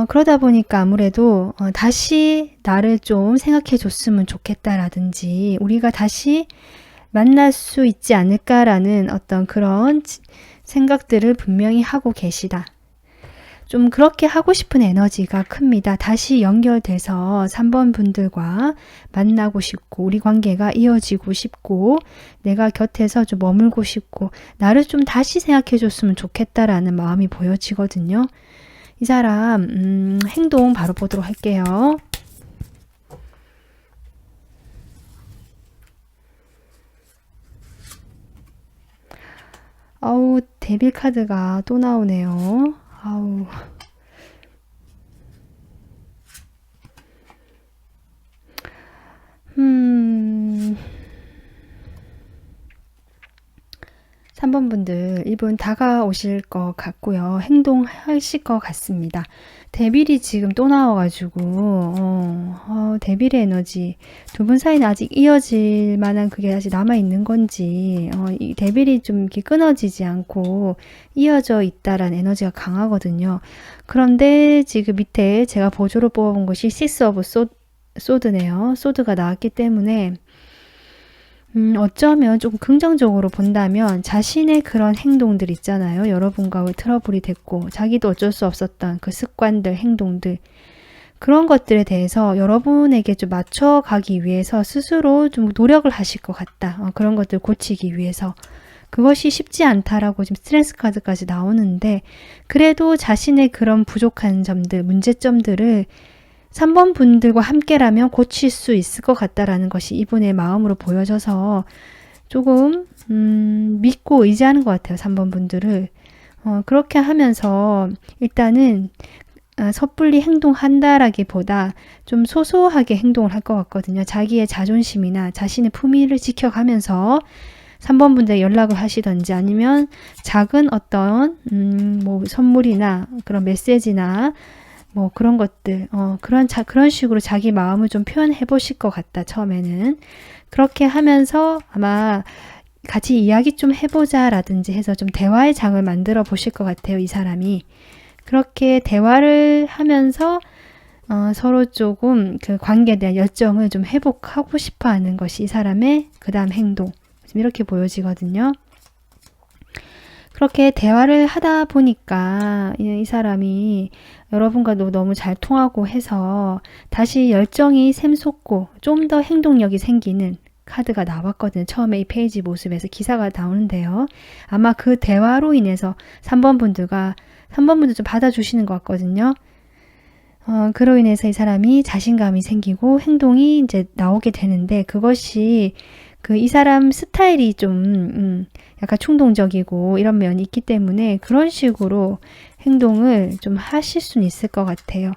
그러다 보니까 아무래도 다시 나를 좀 생각해 줬으면 좋겠다라든지 우리가 다시 만날 수 있지 않을까라는 어떤 그런 생각들을 분명히 하고 계시다. 좀 그렇게 하고 싶은 에너지가 큽니다. 다시 연결돼서 3번 분들과 만나고 싶고 우리 관계가 이어지고 싶고 내가 곁에서 좀 머물고 싶고 나를 좀 다시 생각해 줬으면 좋겠다라는 마음이 보여지거든요. 이 사람 행동 바로 보도록 할게요. 아우, 데빌 카드가 또 나오네요. 아우. 음. 3번 분들 이분 다가오실 것 같고요. 행동하실 것 같습니다. 데빌이 지금 또 나와가지고 데빌의 에너지 두 분 사이는 아직 이어질 만한 그게 아직 남아있는 건지 이 데빌이 좀 이렇게 끊어지지 않고 이어져 있다라는 에너지가 강하거든요. 그런데 지금 밑에 제가 보조로 뽑아본 것이 시스 오브 소드네요. 소드가 나왔기 때문에 어쩌면 조금 긍정적으로 본다면 자신의 그런 행동들 있잖아요. 여러분과의 트러블이 됐고 자기도 어쩔 수 없었던 그 습관들, 행동들 그런 것들에 대해서 여러분에게 좀 맞춰가기 위해서 스스로 좀 노력을 하실 것 같다. 그런 것들 고치기 위해서. 그것이 쉽지 않다라고 지금 스트레스 카드까지 나오는데 그래도 자신의 그런 부족한 점들, 문제점들을 3번 분들과 함께라면 고칠 수 있을 것 같다라는 것이 이분의 마음으로 보여져서 조금 믿고 의지하는 것 같아요. 3번 분들을. 그렇게 하면서 일단은 섣불리 행동한다라기보다 좀 소소하게 행동을 할 것 같거든요. 자기의 자존심이나 자신의 품위를 지켜가면서 3번 분들 연락을 하시던지 아니면 작은 어떤 선물이나 그런 메시지나 그런 것들, 그런 식으로 자기 마음을 좀 표현해 보실 것 같다, 처음에는. 그렇게 하면서 아마 같이 이야기 좀 해보자 라든지 해서 좀 대화의 장을 만들어 보실 것 같아요, 이 사람이. 그렇게 대화를 하면서 서로 조금 그 관계에 대한 열정을 좀 회복하고 싶어 하는 것이 이 사람의 그 다음 행동. 지금 이렇게 보여지거든요. 그렇게 대화를 하다 보니까 이 사람이 여러분과도 너무 잘 통하고 해서 다시 열정이 샘솟고 좀 더 행동력이 생기는 카드가 나왔거든요. 처음에 이 페이지 모습에서 기사가 나오는데요. 아마 그 대화로 인해서 3번 분들 좀 받아주시는 것 같거든요. 그로 인해서 이 사람이 자신감이 생기고 행동이 이제 나오게 되는데 그것이 이 사람 스타일이 좀 약간 충동적이고 이런 면이 있기 때문에 그런 식으로 행동을 좀 하실 수는 있을 것 같아요.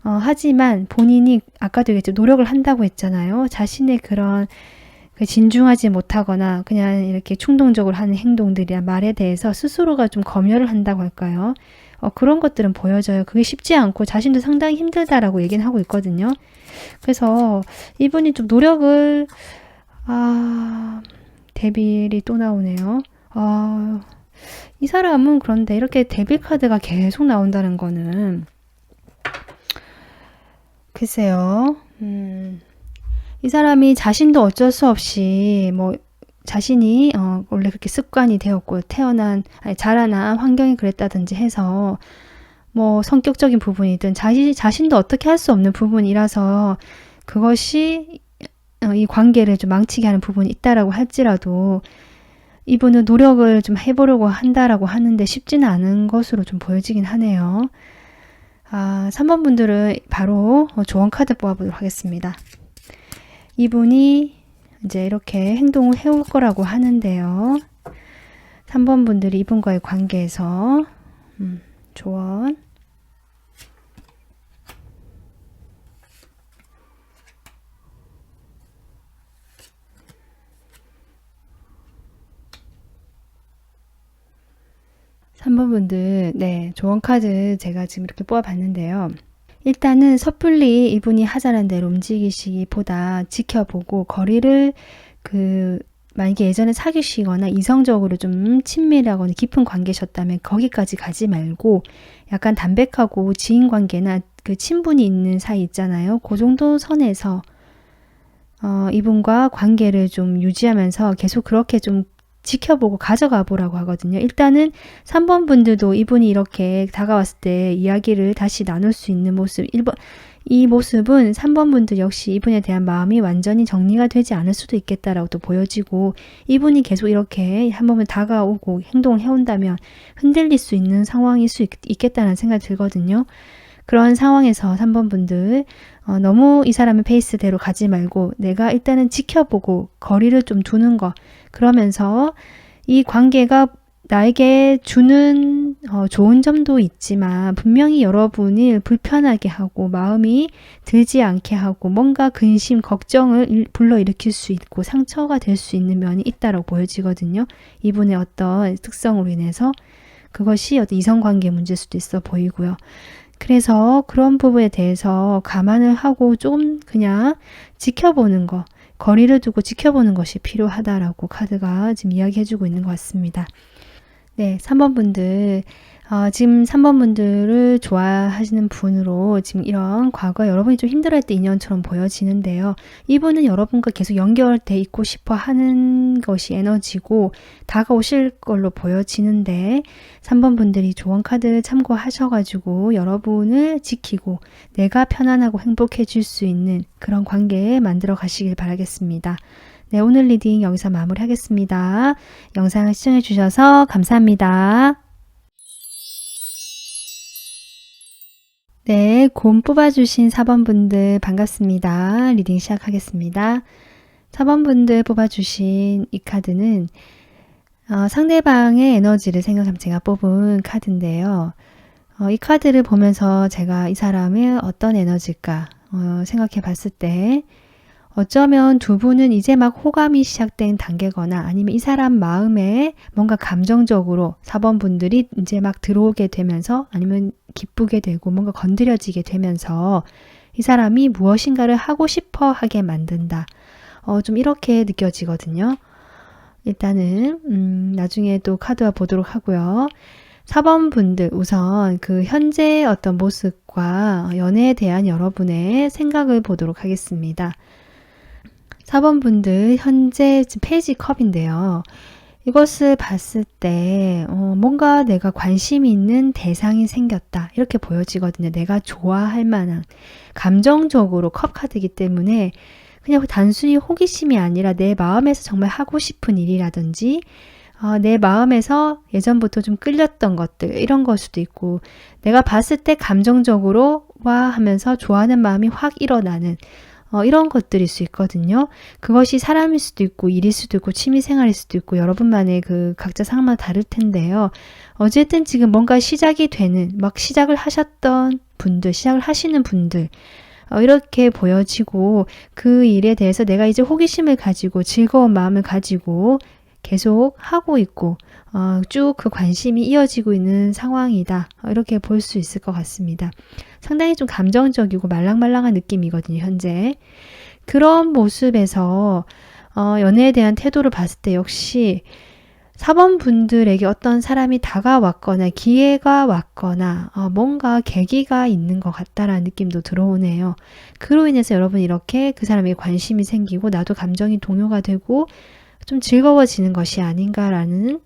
하지만 본인이 아까도 얘기했죠. 노력을 한다고 했잖아요. 자신의 그런 진중하지 못하거나 그냥 이렇게 충동적으로 하는 행동들이나 말에 대해서 스스로가 좀 검열을 한다고 할까요? 그런 것들은 보여져요. 그게 쉽지 않고 자신도 상당히 힘들다라고 얘기는 하고 있거든요. 그래서 이분이 좀 노력을 데빌이 또 나오네요. 이 사람은 그런데 이렇게 데빌 카드가 계속 나온다는 거는 글쎄요. 이 사람이 자신도 어쩔 수 없이 자신이 원래 그렇게 습관이 되었고 자라난 환경이 그랬다든지 해서 성격적인 부분이든 자신도 어떻게 할 수 없는 부분이라서 그것이 이 관계를 좀 망치게 하는 부분이 있다라고 할지라도 이분은 노력을 좀 해보려고 한다라고 하는데 쉽지는 않은 것으로 좀 보여지긴 하네요. 3번 분들은 바로 조언 카드 뽑아보도록 하겠습니다. 이분이 이제 이렇게 행동을 해올 거라고 하는데요. 3번 분들이 이분과의 관계에서 조언. 삼 번 분들, 네, 조언 카드 제가 지금 이렇게 뽑아봤는데요. 일단은 섣불리 이분이 하자는 대로 움직이시기보다 지켜보고 거리를 만약에 예전에 사귀시거나 이성적으로 좀 친밀하거나 깊은 관계셨다면 거기까지 가지 말고 약간 담백하고 지인 관계나 그 친분이 있는 사이 있잖아요. 그 정도 선에서 이분과 관계를 좀 유지하면서 계속 그렇게 좀 지켜보고 가져가 보라고 하거든요. 일단은 3번 분들도 이분이 이렇게 다가왔을 때 이야기를 다시 나눌 수 있는 모습, 이 모습은 3번 분들 역시 이분에 대한 마음이 완전히 정리가 되지 않을 수도 있겠다라고 또 보여지고, 이분이 계속 이렇게 한 번만 다가오고 행동을 해온다면 흔들릴 수 있는 상황일 수 있겠다는 생각이 들거든요. 그런 상황에서 3번 분들 너무 이 사람의 페이스대로 가지 말고 내가 일단은 지켜보고 거리를 좀 두는 거, 그러면서 이 관계가 나에게 주는 좋은 점도 있지만 분명히 여러분을 불편하게 하고 마음이 들지 않게 하고 뭔가 근심, 걱정을 불러일으킬 수 있고 상처가 될 수 있는 면이 있다고 보여지거든요. 이분의 어떤 특성으로 인해서 그것이 어떤 이성관계 문제일 수도 있어 보이고요. 그래서 그런 부분에 대해서 감안을 하고 좀 그냥 지켜보는 거, 거리를 두고 지켜보는 것이 필요하다라고 카드가 지금 이야기해주고 있는 것 같습니다. 네, 3번 분들, 지금 3번 분들을 좋아하시는 분으로 지금 이런 과거 여러분이 좀 힘들어했던 인연처럼 보여지는데요. 이분은 여러분과 계속 연결돼 있고 싶어 하는 것이 에너지고 다가오실 걸로 보여지는데, 3번 분들이 조언 카드 참고하셔가지고 여러분을 지키고 내가 편안하고 행복해질 수 있는 그런 관계 만들어 가시길 바라겠습니다. 네, 오늘 리딩 여기서 마무리하겠습니다. 영상을 시청해 주셔서 감사합니다. 네, 곰 뽑아주신 4번 분들 반갑습니다. 리딩 시작하겠습니다. 4번 분들 뽑아주신 이 카드는 상대방의 에너지를 생각하면 제가 뽑은 카드인데요. 이 카드를 보면서 제가 이 사람의 어떤 에너지일까 생각해 봤을 때 어쩌면 두 분은 이제 막 호감이 시작된 단계거나 아니면 이 사람 마음에 뭔가 감정적으로 4번 분들이 이제 막 들어오게 되면서 아니면 기쁘게 되고 뭔가 건드려지게 되면서 이 사람이 무엇인가를 하고 싶어 하게 만든다. 좀 이렇게 느껴지거든요. 일단은 나중에 또 카드와 보도록 하고요. 4번 분들 우선 그 현재 어떤 모습과 연애에 대한 여러분의 생각을 보도록 하겠습니다. 4번 분들 현재 페이지 컵인데요. 이것을 봤을 때 뭔가 내가 관심이 있는 대상이 생겼다 이렇게 보여지거든요. 내가 좋아할 만한 감정적으로 컵 카드이기 때문에 그냥 단순히 호기심이 아니라 내 마음에서 정말 하고 싶은 일이라든지 내 마음에서 예전부터 좀 끌렸던 것들 이런 걸 수도 있고 내가 봤을 때 감정적으로 와 하면서 좋아하는 마음이 확 일어나는 이런 것들일 수 있거든요. 그것이 사람일 수도 있고 일일 수도 있고 취미생활일 수도 있고 여러분만의 그 각자 상황마다 다를 텐데요. 어쨌든 지금 뭔가 시작이 되는 막 시작을 하셨던 분들, 시작을 하시는 분들 이렇게 보여지고 그 일에 대해서 내가 이제 호기심을 가지고 즐거운 마음을 가지고 계속 하고 있고 쭉 그 관심이 이어지고 있는 상황이다. 이렇게 볼 수 있을 것 같습니다. 상당히 좀 감정적이고 말랑말랑한 느낌이거든요. 현재. 그런 모습에서 연애에 대한 태도를 봤을 때 역시 4번 분들에게 어떤 사람이 다가왔거나 기회가 왔거나 뭔가 계기가 있는 것 같다라는 느낌도 들어오네요. 그로 인해서 여러분 이렇게 그 사람에게 관심이 생기고 나도 감정이 동요가 되고 좀 즐거워지는 것이 아닌가라는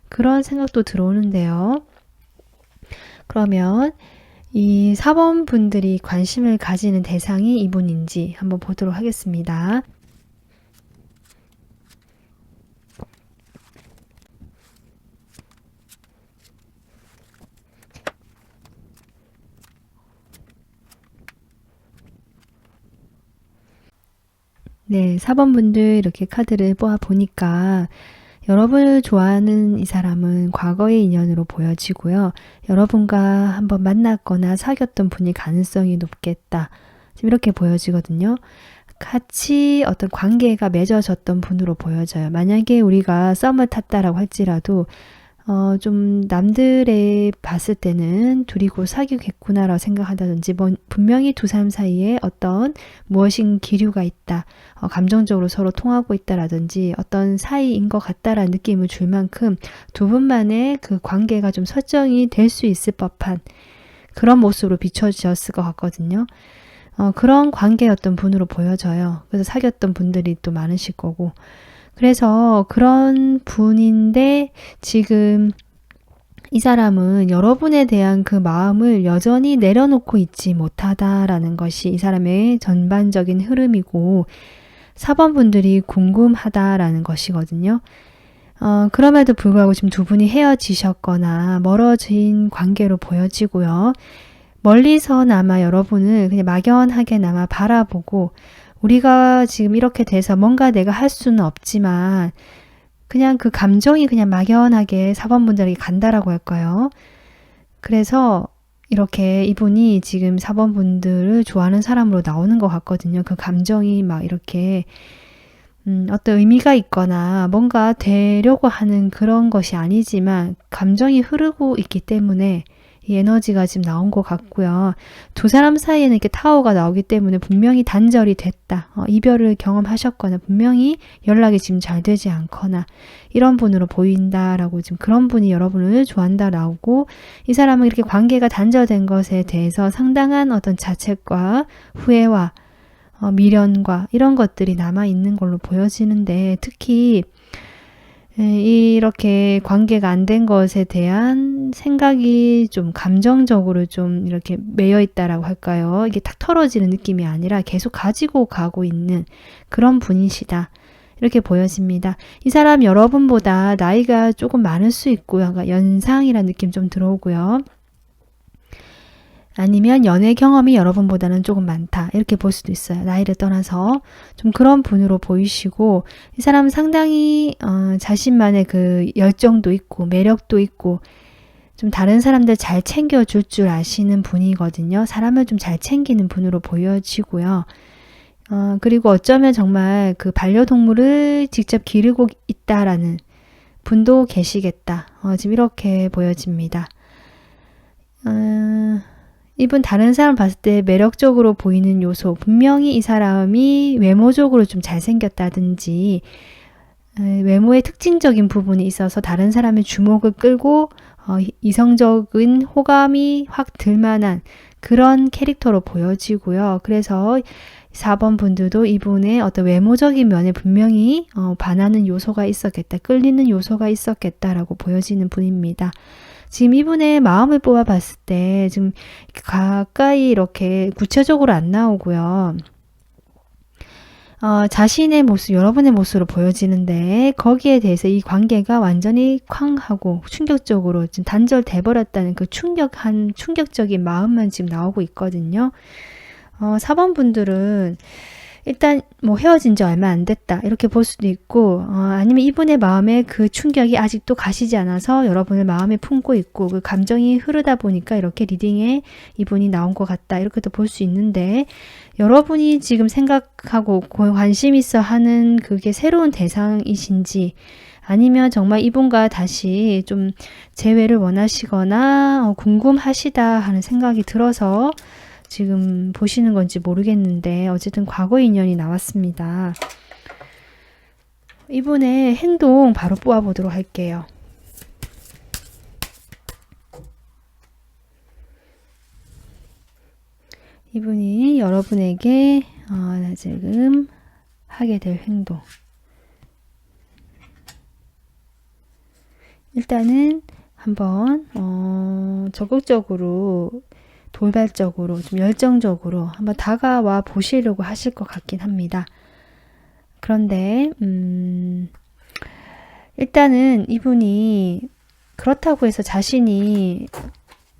그런 생각도 들어오는데요. 그러면 이 4번 분들이 관심을 가지는 대상이 이분인지 한번 보도록 하겠습니다. 네, 4번 분들 이렇게 카드를 뽑아 보니까 여러분을 좋아하는 이 사람은 과거의 인연으로 보여지고요. 여러분과 한번 만났거나 사귀었던 분이 가능성이 높겠다. 지금 이렇게 보여지거든요. 같이 어떤 관계가 맺어졌던 분으로 보여져요. 만약에 우리가 썸을 탔다라고 할지라도 좀 남들의 봤을 때는 둘이 곧 사귀겠구나라고 생각한다든지 분명히 두 사람 사이에 어떤 무엇인 기류가 있다. 감정적으로 서로 통하고 있다라든지 어떤 사이인 것 같다라는 느낌을 줄 만큼 두 분만의 그 관계가 좀 설정이 될 수 있을 법한 그런 모습으로 비춰졌을 것 같거든요. 그런 관계였던 분으로 보여져요. 그래서 사귀었던 분들이 또 많으실 거고. 그래서 그런 분인데 지금 이 사람은 여러분에 대한 그 마음을 여전히 내려놓고 있지 못하다라는 것이 이 사람의 전반적인 흐름이고 4번 분들이 궁금하다라는 것이거든요. 그럼에도 불구하고 지금 두 분이 헤어지셨거나 멀어진 관계로 보여지고요. 멀리서나마 여러분을 그냥 막연하게나마 바라보고 우리가 지금 이렇게 돼서 뭔가 내가 할 수는 없지만 그냥 그 감정이 그냥 막연하게 4번 분들에게 간다라고 할까요? 그래서 이렇게 이분이 지금 4번 분들을 좋아하는 사람으로 나오는 것 같거든요. 그 감정이 막 이렇게 어떤 의미가 있거나 뭔가 되려고 하는 그런 것이 아니지만 감정이 흐르고 있기 때문에 이 에너지가 지금 나온 것 같고요. 두 사람 사이에는 이렇게 타워가 나오기 때문에 분명히 단절이 됐다. 이별을 경험하셨거나 분명히 연락이 지금 잘 되지 않거나 이런 분으로 보인다라고 지금 그런 분이 여러분을 좋아한다라고 이 사람은 이렇게 관계가 단절된 것에 대해서 상당한 어떤 자책과 후회와 미련과 이런 것들이 남아있는 걸로 보여지는데 특히 이렇게 관계가 안 된 것에 대한 생각이 좀 감정적으로 좀 이렇게 매여 있다라고 할까요? 이게 탁 털어지는 느낌이 아니라 계속 가지고 가고 있는 그런 분이시다. 이렇게 보여집니다. 이 사람 여러분보다 나이가 조금 많을 수 있고요. 그러니까 연상이라는 느낌 좀 들어오고요. 아니면 연애 경험이 여러분보다는 조금 많다. 이렇게 볼 수도 있어요. 나이를 떠나서 좀 그런 분으로 보이시고 이 사람은 상당히 자신만의 그 열정도 있고 매력도 있고 좀 다른 사람들 잘 챙겨줄 줄 아시는 분이거든요. 사람을 좀 잘 챙기는 분으로 보여지고요. 그리고 어쩌면 정말 그 반려동물을 직접 기르고 있다라는 분도 계시겠다. 지금 이렇게 보여집니다. 이분 다른 사람 봤을 때 매력적으로 보이는 요소 분명히 이 사람이 외모적으로 좀 잘생겼다든지 외모의 특징적인 부분이 있어서 다른 사람의 주목을 끌고 이성적인 호감이 확 들만한 그런 캐릭터로 보여지고요. 그래서 4번 분들도 이분의 어떤 외모적인 면에 분명히 반하는 요소가 있었겠다. 끌리는 요소가 있었겠다라고 보여지는 분입니다. 지금 이분의 마음을 뽑아봤을 때 지금 가까이 이렇게 구체적으로 안 나오고요. 자신의 모습, 여러분의 모습으로 보여지는데 거기에 대해서 이 관계가 완전히 쾅하고 충격적으로 지금 단절돼 버렸다는 그 충격적인 마음만 지금 나오고 있거든요. 4번 분들은 일단 뭐 헤어진 지 얼마 안 됐다 이렇게 볼 수도 있고 아니면 이분의 마음에 그 충격이 아직도 가시지 않아서 여러분을 마음에 품고 있고 그 감정이 흐르다 보니까 이렇게 리딩에 이분이 나온 것 같다 이렇게도 볼 수 있는데 여러분이 지금 생각하고 관심 있어 하는 그게 새로운 대상이신지 아니면 정말 이분과 다시 좀 재회를 원하시거나 궁금하시다 하는 생각이 들어서 지금 보시는 건지 모르겠는데 어쨌든 과거 인연이 나왔습니다. 이분의 행동 바로 뽑아보도록 할게요. 이분이 여러분에게 지금 하게 될 행동. 일단은 한번 적극적으로 돌발적으로 좀 열정적으로 한번 다가와 보시려고 하실 것 같긴 합니다. 그런데 일단은 이분이 그렇다고 해서 자신이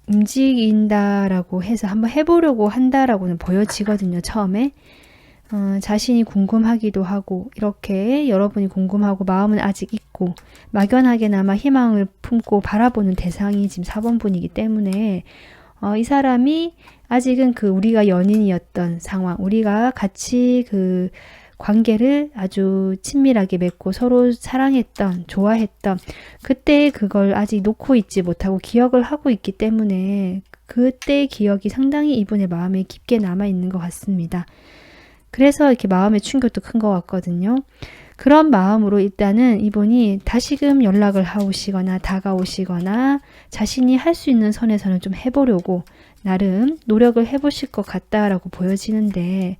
움직인다라고 해서 한번 해보려고 한다라고는 보여지거든요. 처음에 자신이 궁금하기도 하고 이렇게 여러분이 궁금하고 마음은 아직 있고 막연하게나마 희망을 품고 바라보는 대상이 지금 4번 분이기 때문에 이 사람이 아직은 그 우리가 연인이었던 상황, 우리가 같이 그 관계를 아주 친밀하게 맺고 서로 사랑했던, 좋아했던 그때 그걸 아직 놓고 있지 못하고 기억을 하고 있기 때문에 그때의 기억이 상당히 이분의 마음에 깊게 남아 있는 것 같습니다. 그래서 이렇게 마음의 충격도 큰 것 같거든요. 그런 마음으로 일단은 이분이 다시금 연락을 하시거나 다가오시거나 자신이 할 수 있는 선에서는 좀 해보려고 나름 노력을 해보실 것 같다라고 보여지는데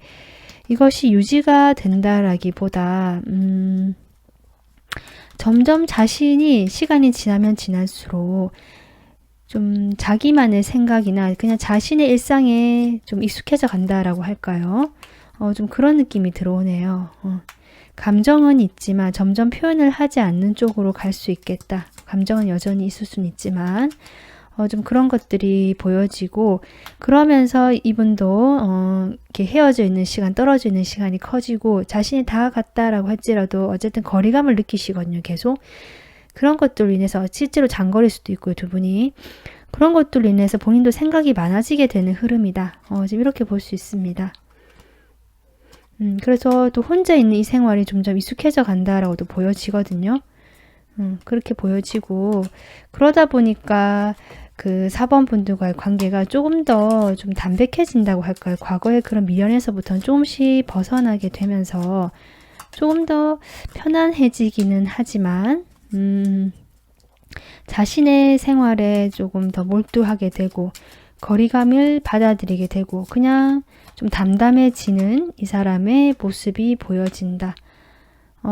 이것이 유지가 된다라기보다 점점 자신이 시간이 지나면 지날수록 좀 자기만의 생각이나 그냥 자신의 일상에 좀 익숙해져 간다라고 할까요? 좀 그런 느낌이 들어오네요. 감정은 있지만 점점 표현을 하지 않는 쪽으로 갈 수 있겠다. 감정은 여전히 있을 수는 있지만 좀 그런 것들이 보여지고 그러면서 이분도 이렇게 헤어져 있는 시간, 떨어져 있는 시간이 커지고 자신이 다가갔다라고 할지라도 어쨌든 거리감을 느끼시거든요. 계속. 그런 것들로 인해서 실제로 장거리일 수도 있고요. 두 분이. 그런 것들로 인해서 본인도 생각이 많아지게 되는 흐름이다. 지금 이렇게 볼 수 있습니다. 그래서 또 혼자 있는 이 생활이 점점 익숙해져 간다라고도 보여지거든요. 그렇게 보여지고 그러다 보니까 그 4번 분들과의 관계가 조금 더 좀 담백해진다고 할까요? 과거의 그런 미련에서부터는 조금씩 벗어나게 되면서 조금 더 편안해지기는 하지만 자신의 생활에 조금 더 몰두하게 되고 거리감을 받아들이게 되고 그냥 좀 담담해지는 이 사람의 모습이 보여진다.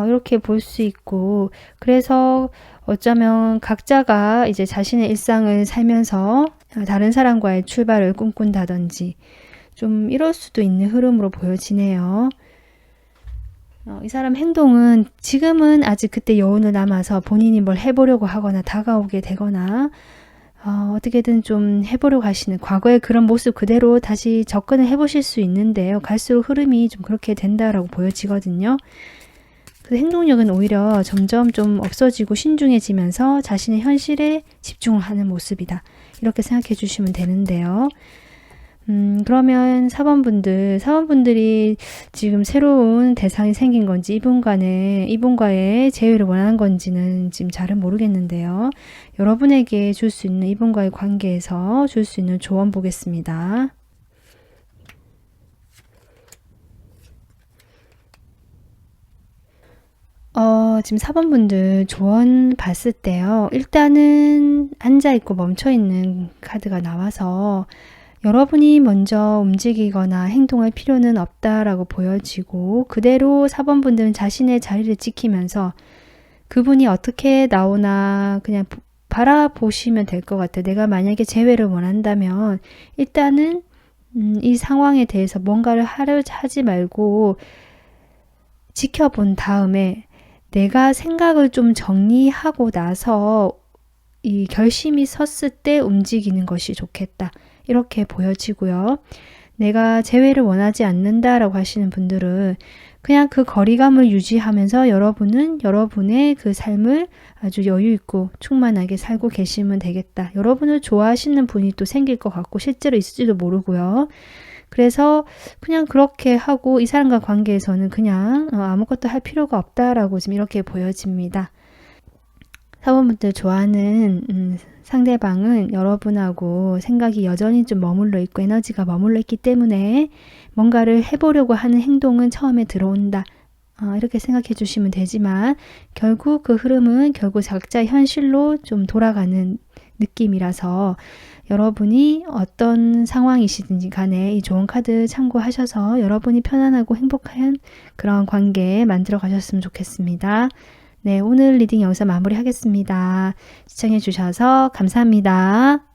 이렇게 볼 수 있고 그래서 어쩌면 각자가 이제 자신의 일상을 살면서 다른 사람과의 출발을 꿈꾼다든지 좀 이럴 수도 있는 흐름으로 보여지네요. 이 사람 행동은 지금은 아직 그때 여운을 남아서 본인이 뭘 해보려고 하거나 다가오게 되거나 어떻게든 좀 해보려고 하시는 과거의 그런 모습 그대로 다시 접근을 해보실 수 있는데요. 갈수록 흐름이 좀 그렇게 된다라고 보여지거든요. 그 행동력은 오히려 점점 좀 없어지고 신중해지면서 자신의 현실에 집중을 하는 모습이다. 이렇게 생각해 주시면 되는데요. 그러면 4번분들이 지금 새로운 대상이 생긴 건지 이분과의 재회를 원하는 건지는 지금 잘은 모르겠는데요. 여러분에게 줄 수 있는 이분과의 관계에서 줄 수 있는 조언 보겠습니다. 지금 4번분들 조언 봤을 때요. 일단은 앉아있고 멈춰있는 카드가 나와서 여러분이 먼저 움직이거나 행동할 필요는 없다라고 보여지고 그대로 4번분들은 자신의 자리를 지키면서 그분이 어떻게 나오나 그냥 바라보시면 될 것 같아요. 내가 만약에 재회를 원한다면 일단은 이 상황에 대해서 뭔가를 하지 말고 지켜본 다음에 내가 생각을 좀 정리하고 나서 이 결심이 섰을 때 움직이는 것이 좋겠다. 이렇게 보여지고요. 내가 재회를 원하지 않는다라고 하시는 분들은 그냥 그 거리감을 유지하면서 여러분은 여러분의 그 삶을 아주 여유 있고 충만하게 살고 계시면 되겠다. 여러분을 좋아하시는 분이 또 생길 것 같고 실제로 있을지도 모르고요. 그래서 그냥 그렇게 하고 이 사람과 관계에서는 그냥 아무것도 할 필요가 없다라고 지금 이렇게 보여집니다. 4번분들 좋아하는 상대방은 여러분하고 생각이 여전히 좀 머물러 있고 에너지가 머물러 있기 때문에 뭔가를 해보려고 하는 행동은 처음에 들어온다. 이렇게 생각해 주시면 되지만 결국 그 흐름은 결국 각자의 현실로 좀 돌아가는 느낌이라서 여러분이 어떤 상황이시든지 간에 이 좋은 카드 참고하셔서 여러분이 편안하고 행복한 그런 관계 만들어 가셨으면 좋겠습니다. 네, 오늘 리딩 여기서 마무리하겠습니다. 시청해 주셔서 감사합니다.